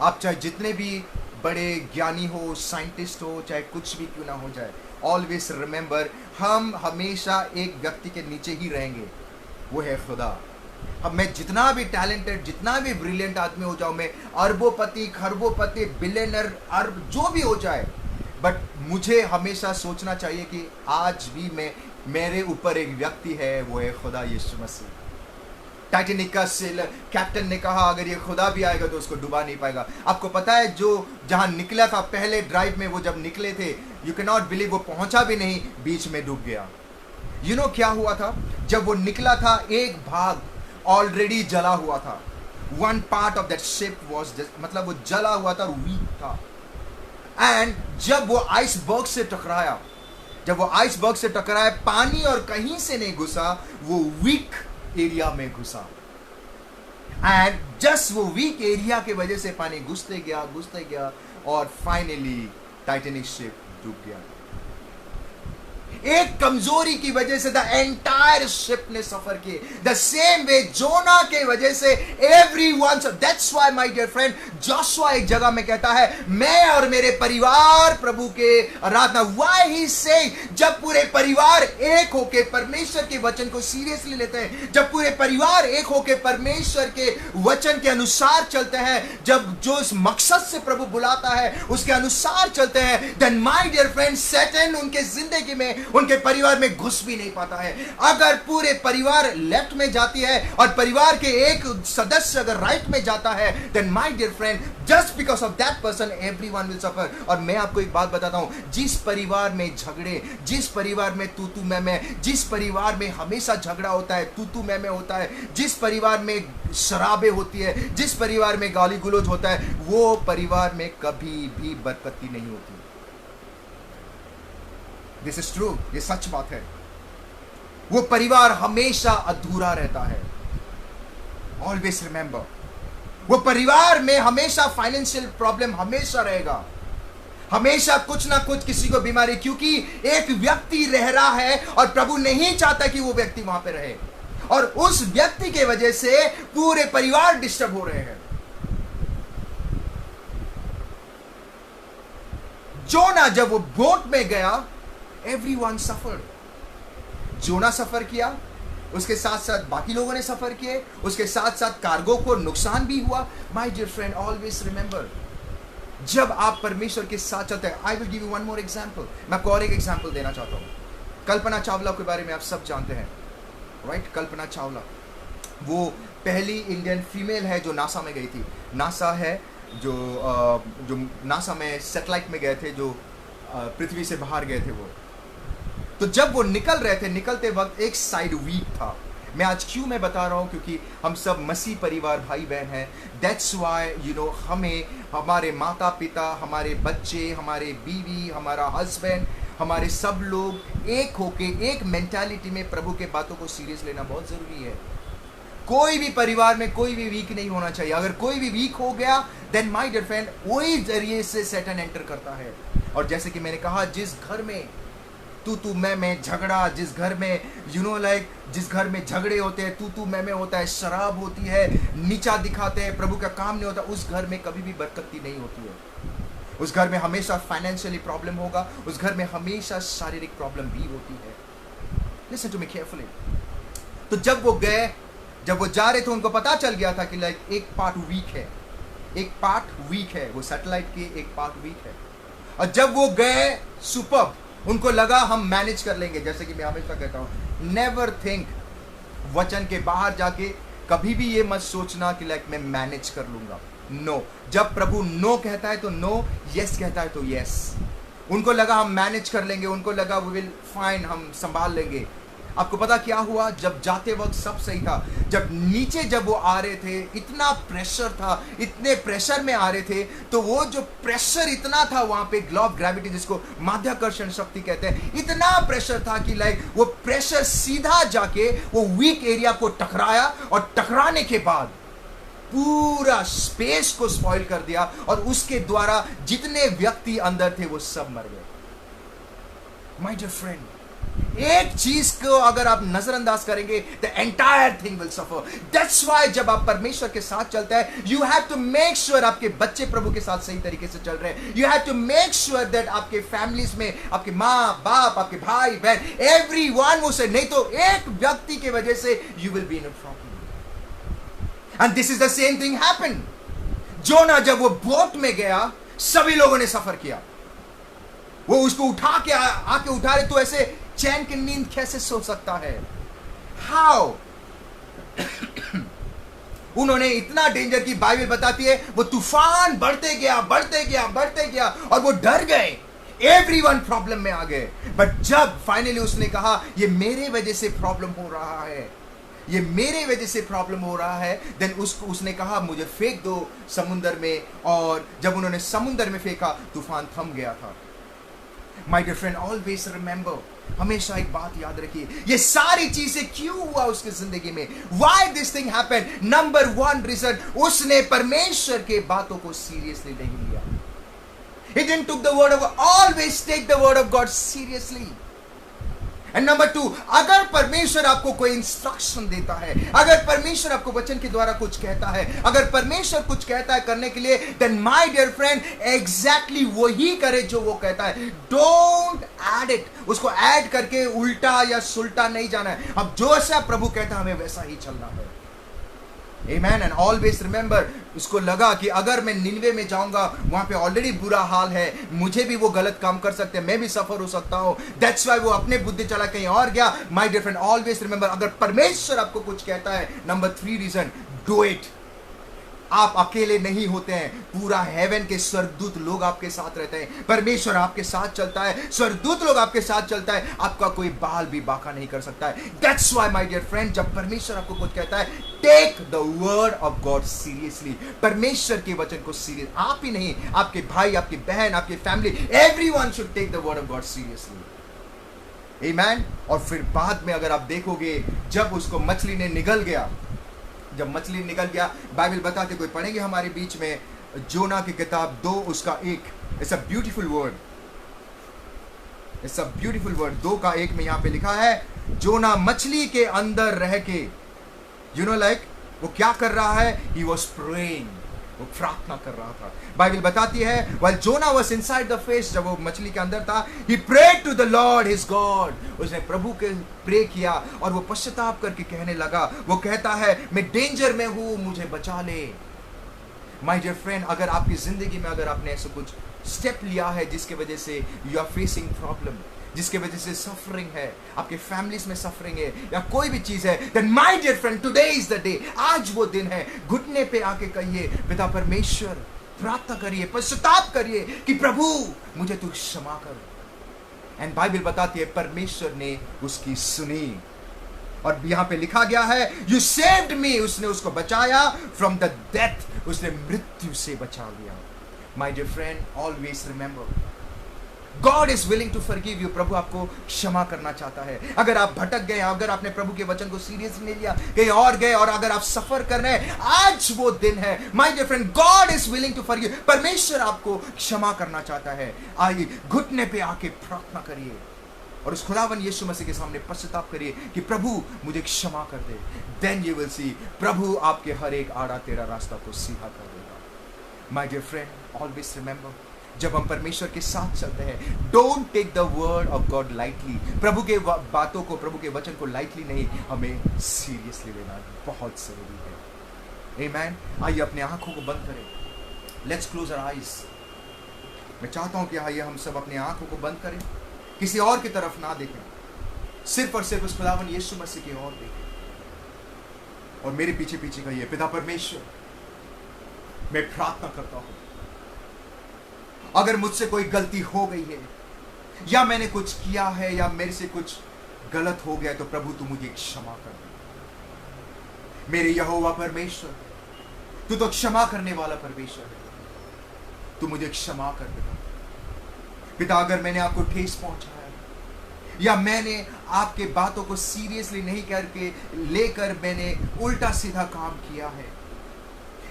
A: आप चाहे जितने भी बड़े ज्ञानी हो, साइंटिस्ट हो, चाहे कुछ भी क्यों ना हो जाए, ऑलवेज रिमेंबर, हम हमेशा एक व्यक्ति के नीचे ही रहेंगे, वो है खुदा। अब मैं जितना भी टैलेंटेड, जितना भी ब्रिलियंट आदमी हो जाऊं, मैं अरबोपति, खरबोपति, बिलियनर, अरब जो भी हो जाए, बट मुझे हमेशा सोचना चाहिए कि आज भी मेरे ऊपर एक व्यक्ति है, वो है खुदा यीशु मसीह। टाइटैनिक का कैप्टन ने कहा अगर ये खुदा भी आएगा तो उसको डुबा नहीं पाएगा। आपको पता है, जो जहां निकला था पहले ड्राइव में, वो जब निकले थे, यू कैन नॉट बिलीव, वो पहुंचा भी नहीं, बीच में डूब गया। यू नो क्या हुआ था? जब वो निकला था, एक भाग ऑलरेडी जला हुआ था। One part of that ship was मतलब वो जला हुआ था, वीक था। एंड जब वो आइसबर्ग से टकराया, पानी और कहीं से नहीं घुसा, वो वीक एरिया में घुसा। एंड जस्ट वो वीक एरिया के वजह से पानी घुसते गया और फाइनली टाइटैनिक शिप डूब गया। एक कमजोरी की वजह से द एंटायर शिप ने सफर किए। द सेम वे जोना के वजह से everyone, that's why my dear friend, Joshua एक जगह में कहता है, मैं और मेरे परिवार प्रभु के आराधना। व्हाई ही से, जब पूरे परिवार एक होके परमेश्वर के वचन को सीरियसली लेते हैं, जब पूरे परिवार एक होके परमेश्वर के वचन के अनुसार चलते हैं, जब जो इस मकसद से प्रभु बुलाता है उसके अनुसार चलते हैं, then my dear friend, Satan उनके जिंदगी में, उनके परिवार में घुस भी नहीं पाता है। अगर पूरे परिवार लेफ्ट में जाती है और परिवार के एक सदस्य अगर राइट में जाता है, then my dear friend, just because of that person everyone will suffer. और मैं आपको एक बात बताता हूं, जिस परिवार में झगड़े, जिस परिवार में तू मैं, जिस परिवार में हमेशा झगड़ा होता है, तू मैं होता है, जिस परिवार में शराबे होती है, जिस परिवार में गाली गुलोज होता है, वो परिवार में कभी भी बरकती नहीं होती। दिस इज ट्रू, ये सच बात है। वो परिवार हमेशा अधूरा रहता है। ऑलवेज रिमेंबर, वो परिवार में हमेशा फाइनेंशियल प्रॉब्लम हमेशा रहेगा, हमेशा कुछ ना कुछ किसी को बीमारी, क्योंकि एक व्यक्ति रह रहा है और प्रभु नहीं चाहता कि वो व्यक्ति वहां पे रहे, और उस व्यक्ति के वजह से पूरे परिवार डिस्टर्ब हो रहे हैं। जोना जब वो बोट में गया, एवरीवन सफर्ड। जोना सफर किया, उसके साथ साथ बाकी लोगों ने सफर किए, उसके साथ साथ कार्गो को नुकसान भी हुआ। My dear friend, always remember, जब आप परमेश्वर के साथ चलते हैं, I will give you one more example. मैं आपको और एक एग्जांपल देना चाहता हूं। कल्पना चावला के बारे में आप सब जानते हैं, राइट? कल्पना चावला वो पहली इंडियन फीमेल है जो नासा में गई थी। नासा है जो नासा में सैटेलाइट में गए थे, जो पृथ्वी से बाहर गए थे वो, तो जब वो निकल रहे थे, निकलते वक्त एक साइड वीक था। मैं आज क्यों मैं बता रहा हूं, क्योंकि हम सब मसीह परिवार भाई बहन हैं। दैट्स वाई हमें हमारे माता पिता, हमारे बच्चे, हमारे बीवी, हमारा हस्बैंड, हमारे सब लोग एक होके एक मेंटालिटी में प्रभु के बातों को सीरियस लेना बहुत जरूरी है। कोई भी परिवार में कोई भी वीक नहीं होना चाहिए। अगर कोई भी वीक हो गया, देन माय डियर फ्रेंड, वही जरिए से सैटन एंटर करता है। और जैसे कि मैंने कहा, जिस घर में तू मैं झगड़ा, जिस घर में जिस घर में झगड़े होते हैं, तू मैं होता है, शराब होती है, नीचा दिखाते हैं, प्रभु का काम नहीं होता, उस घर में कभी भी बरकती नहीं होती है। उस घर में हमेशा फाइनेंशियली प्रॉब्लम होगा, उस घर में हमेशा शारीरिक प्रॉब्लम भी होती है। Listen to me carefully. तो जब वो जा रहे थे, उनको पता चल गया था कि एक पार्ट वीक है, वो सैटेलाइट की एक पार्ट वीक है। और जब वो गए, सुपर्ब, उनको लगा हम मैनेज कर लेंगे। जैसे कि मैं हमेशा कहता हूं, नेवर थिंक, वचन के बाहर जाके कभी भी ये मत सोचना कि मैं मैनेज कर लूंगा। नो, जब प्रभु नो कहता है तो नो, यस कहता है तो यस। उनको लगा हम मैनेज कर लेंगे, उनको लगा वी विल फाइन, हम संभाल लेंगे। आपको पता क्या हुआ? जब जाते वक्त सब सही था, जब नीचे जब वो आ रहे थे, इतना प्रेशर था, इतने प्रेशर में आ रहे थे, तो वो जो प्रेशर इतना था वहां पे, लॉ ऑफ ग्रेविटी जिसको माध्याकर्षण शक्ति कहते हैं, इतना प्रेशर था कि वो प्रेशर सीधा जाके वो वीक एरिया को टकराया, और टकराने के बाद पूरा स्पेस को स्पॉइल कर दिया, और उसके द्वारा जितने व्यक्ति अंदर थे वो सब मर गए। माय डियर फ्रेंड, एक चीज को अगर आप नजरअंदाज करेंगे, the entire thing will suffer. That's why जब आप परमेश्वर के साथ चलते हैं, you have to make sure आपके बच्चे प्रभु के साथ सही तरीके से चल रहे हैं। You have to make sure that आपके फैमिलीज में, आपके माँ बाप, आपके भाई बहन, एवरीवन वो से, नहीं तो एक व्यक्ति की वजह से you will be in a problem. And this is the same thing happened. Jonah जब वो बोट में गया, सभी लोगों ने सफर किया। वो उसको उठा के आके उठा रहे, तो ऐसे चैन की नींद कैसे सो सकता है? हाउ? उन्होंने इतना डेंजर की बाइबल बताती है, वो तूफान बढ़ते गया, और वो डर गए, एवरीवन प्रॉब्लम में आ गए। बट जब फाइनली उसने कहा ये मेरे वजह से प्रॉब्लम हो रहा है, ये मेरे वजह से प्रॉब्लम हो रहा है, देन उसने कहा मुझे फेंक दो समुंदर में, और जब उन्होंने समुंदर में फेंका, तूफान थम गया था। My dear friend, always remember, हमेशा एक बात याद रखिए, ये सारी चीजें क्यों हुआ उसकी जिंदगी में? Why this thing happened? Number 1 reason, उसने परमेश्वर के बातों को सीरियसली नहीं लिया। He didn't took the word of God. Always take the word of God seriously. And number 2, अगर परमेश्वर आपको कोई इंस्ट्रक्शन देता है, अगर परमेश्वर आपको वचन के द्वारा कुछ कहता है, अगर परमेश्वर कुछ कहता है करने के लिए, then my dear friend, exactly वही करे जो वो कहता है। डोंट ऐड इट, उसको ऐड करके उल्टा या सुल्टा नहीं जाना है। अब जो ऐसा प्रभु कहता है हमें वैसा ही चलना है। Amen. And always remember, उसको लगा कि अगर मैं निनवे में जाऊंगा, वहां पे ऑलरेडी बुरा हाल है, मुझे भी वो गलत काम कर सकते हैं, मैं भी सफर हो सकता हूं। That's why वो अपने बुद्धि चला कहीं और गया। My dear friend, always remember, अगर परमेश्वर आपको कुछ कहता है, नंबर 3 रीजन, do it. आप अकेले नहीं होते हैं, पूरा हेवन के स्वर्गदूत लोग आपके साथ रहते हैं, परमेश्वर आपके साथ चलता है, स्वर्गदूत लोग आपके साथ चलता है, आपका कोई बाल भी बाका नहीं कर सकता है। That's why my dear friend, जब परमेश्वर आपको कुछ कहता है, take the word of God seriously. परमेश्वर के वचन को सीरियस, आप ही नहीं, आपके भाई, आपकी बहन, आपकी family, everyone should take the word of God seriously. Amen. और फिर बाद में अगर आप देखोगे, जब उसको मछली ने निगल गया, जब मछली निकल गया, बाइबल बताते, कोई पढ़ेंगे हमारे बीच में, जोना की किताब 2 उसका 1। It's a beautiful word, it's a beautiful word. 2 का 1 में यहां पे लिखा है, जोना मछली के अंदर रह के, वो क्या कर रहा है? ही वॉज प्रेइंग, वो प्रार्थना कर रहा था। बाइबल बताती है, while Jonah was inside the fish, जब वो मछली के अंदर था, he prayed to the Lord his God, उसने प्रभु के प्रे किया, और वो पश्चाताप करके कहने लगा, वो कहता है, मैं डेंजर में हूं, मुझे बचा ले। माय डियर फ्रेंड, अगर आपकी जिंदगी में अगर आपने ऐसा कुछ स्टेप लिया है जिसके वजह से यू आर फेसिंग प्रॉब्लम, जिसके वजह से सफरिंग है, आपके फैमिलीज में सफरिंग है, या कोई भी चीज है, then my dear friend, today is the day, आज वो दिन है। घुटने पे आके कहिए, पिता परमेश्वर, प्रार्थना करिए, पश्चाताप करिए कि प्रभु मुझे तू क्षमा कर। एंड बाइबल बताती है परमेश्वर ने उसकी सुनी, और यहां पे लिखा गया है यू सेव्ड मी, उसने उसको बचाया फ्रॉम द डेथ, उसने मृत्यु से बचा लिया। My dear friend, always remember God is willing to forgive you. प्रभु आपको क्षमा करना चाहता है। अगर आप भटक गए, अगर आपने प्रभु के वचन को सीरियसली नहीं लिया, कहीं और गए, और अगर आप सफर कर रहे हैं, आज वो दिन है my dear friend, God is willing to forgive. परमेश्वर आपको क्षमा करना चाहता है। आइए घुटने पे आके प्रार्थना करिए और उस खुदावन यीशु मसीह के सामने पश्चाताप करिए कि प्रभु मुझे क्षमा कर दे। देन यू विल सी, प्रभु आपके हर एक आड़ा तेरा रास्ता को सीधा कर देगा। My dear friend, always remember, जब हम परमेश्वर के साथ चलते हैं, don't take the word of God lightly. प्रभु के बातों को, प्रभु के वचन को लाइटली नहीं, हमें सीरियसली लेना बहुत जरूरी है। आमेन। आइए अपने आंखों को बंद करें। Let's close our eyes. मैं चाहता हूं कि आइए हम सब अपने आंखों को बंद करें, किसी और की तरफ ना देखें, सिर्फ और सिर्फ उस खुदावन यीशु मसीह की ओर देखें। और मेरे पीछे पीछे कहिए, पिता परमेश्वर, मैं प्रार्थना करता हूं, अगर मुझसे कोई गलती हो गई है, या मैंने कुछ किया है, या मेरे से कुछ गलत हो गया, तो प्रभु तू मुझे क्षमा कर दे। मेरे यहोवा परमेश्वर, तू तो क्षमा करने वाला परमेश्वर है, तू मुझे क्षमा कर दे। पिता, अगर मैंने आपको ठेस पहुंचाया, या मैंने आपके बातों को सीरियसली नहीं करके लेकर मैंने उल्टा सीधा काम किया है,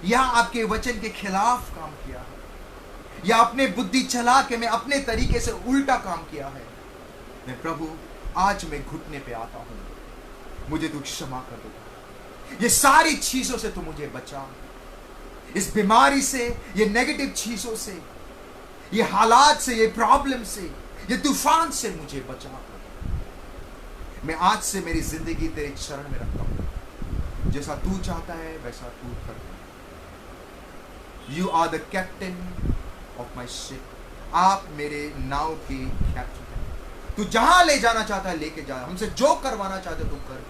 A: या आपके वचन के खिलाफ काम किया है, या अपने बुद्धि चला के मैं अपने तरीके से उल्टा काम किया है, मैं प्रभु आज मैं घुटने पे आता हूं, मुझे तू क्षमा कर दे। ये सारी चीजों से तू मुझे बचा, इस बीमारी से, ये नेगेटिव चीजों से, ये हालात से, ये प्रॉब्लम से, ये तूफान से मुझे बचा कर। मैं आज से मेरी जिंदगी तेरे चरण में रखता हूं, जैसा तू चाहता है वैसा तू कर। You are the captain of my ship. आप मेरे नाव के कैप्टन हैं। तू जहां ले जाना चाहता है लेके जा, हमसे जो करवाना चाहते तू कर,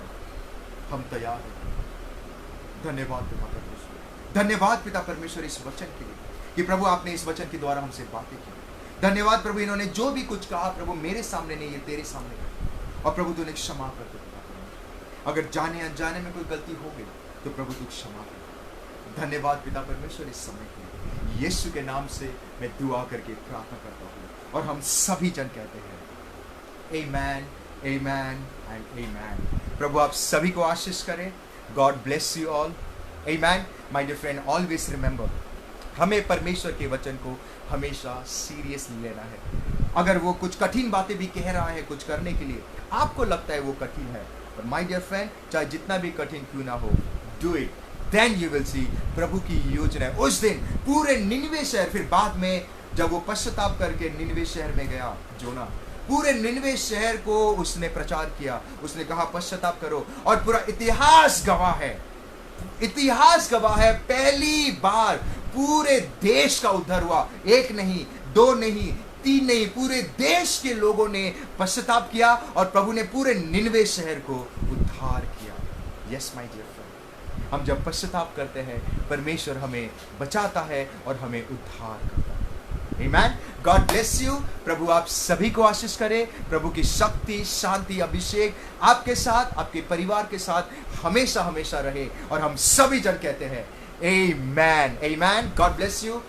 A: हम तैयार हैं। धन्यवाद पिता परमेश्वर, धन्यवाद पिता परमेश्वर इस वचन के लिए कि प्रभु आपने इस वचन के द्वारा हमसे बातें की। धन्यवाद प्रभु, इन्होंने जो भी कुछ कहा प्रभु मेरे सामने नहीं, ये तेरे सामने है, और प्रभु तूने क्षमा कर दे। अगर जाने अनजाने में कोई गलती हो गई तो प्रभु तू क्षमा कर। धन्यवाद पिता परमेश्वर इस समय के लिए, यीशु के नाम से मैं दुआ करके प्रार्थना करता हूँ, और हम सभी जन कहते हैं आमेन, आमेन एंड आमेन। प्रभु आप सभी को आशीष करें। God bless you all. Amen. My dear friend, always remember, हमें परमेश्वर के वचन को हमेशा सीरियसली लेना है। अगर वो कुछ कठिन बातें भी कह रहा है कुछ करने के लिए, आपको लगता है वो कठिन है, पर माय डियर फ्रेंड, चाहे जितना भी कठिन क्यों ना हो, do it. Then you will see, प्रभु की योजना है। उस दिन पूरे निनवे शहर, फिर बाद में जब वो पश्चाताप करके निनवे शहर में गया जोना, पूरे निनवे शहर को उसने प्रचार किया, उसने कहा पश्चाताप करो, और पूरा इतिहास गवाह है, इतिहास गवाह है, पहली बार पूरे देश का उद्धार हुआ। एक नहीं, दो नहीं, तीन नहीं, पूरे देश के लोगों ने पश्चाताप किया, और प्रभु ने पूरे निनवे शहर को उद्धार किया। यस माय डियर फ्रेंड, हम जब पश्चाताप करते हैं, परमेश्वर हमें बचाता है और हमें उद्धार करता है। आमेन। God bless you. प्रभु आप सभी को आशीष करे। प्रभु की शक्ति, शांति, अभिषेक आपके साथ, आपके परिवार के साथ हमेशा हमेशा रहे, और हम सभी जन कहते हैं amen, amen. God bless you.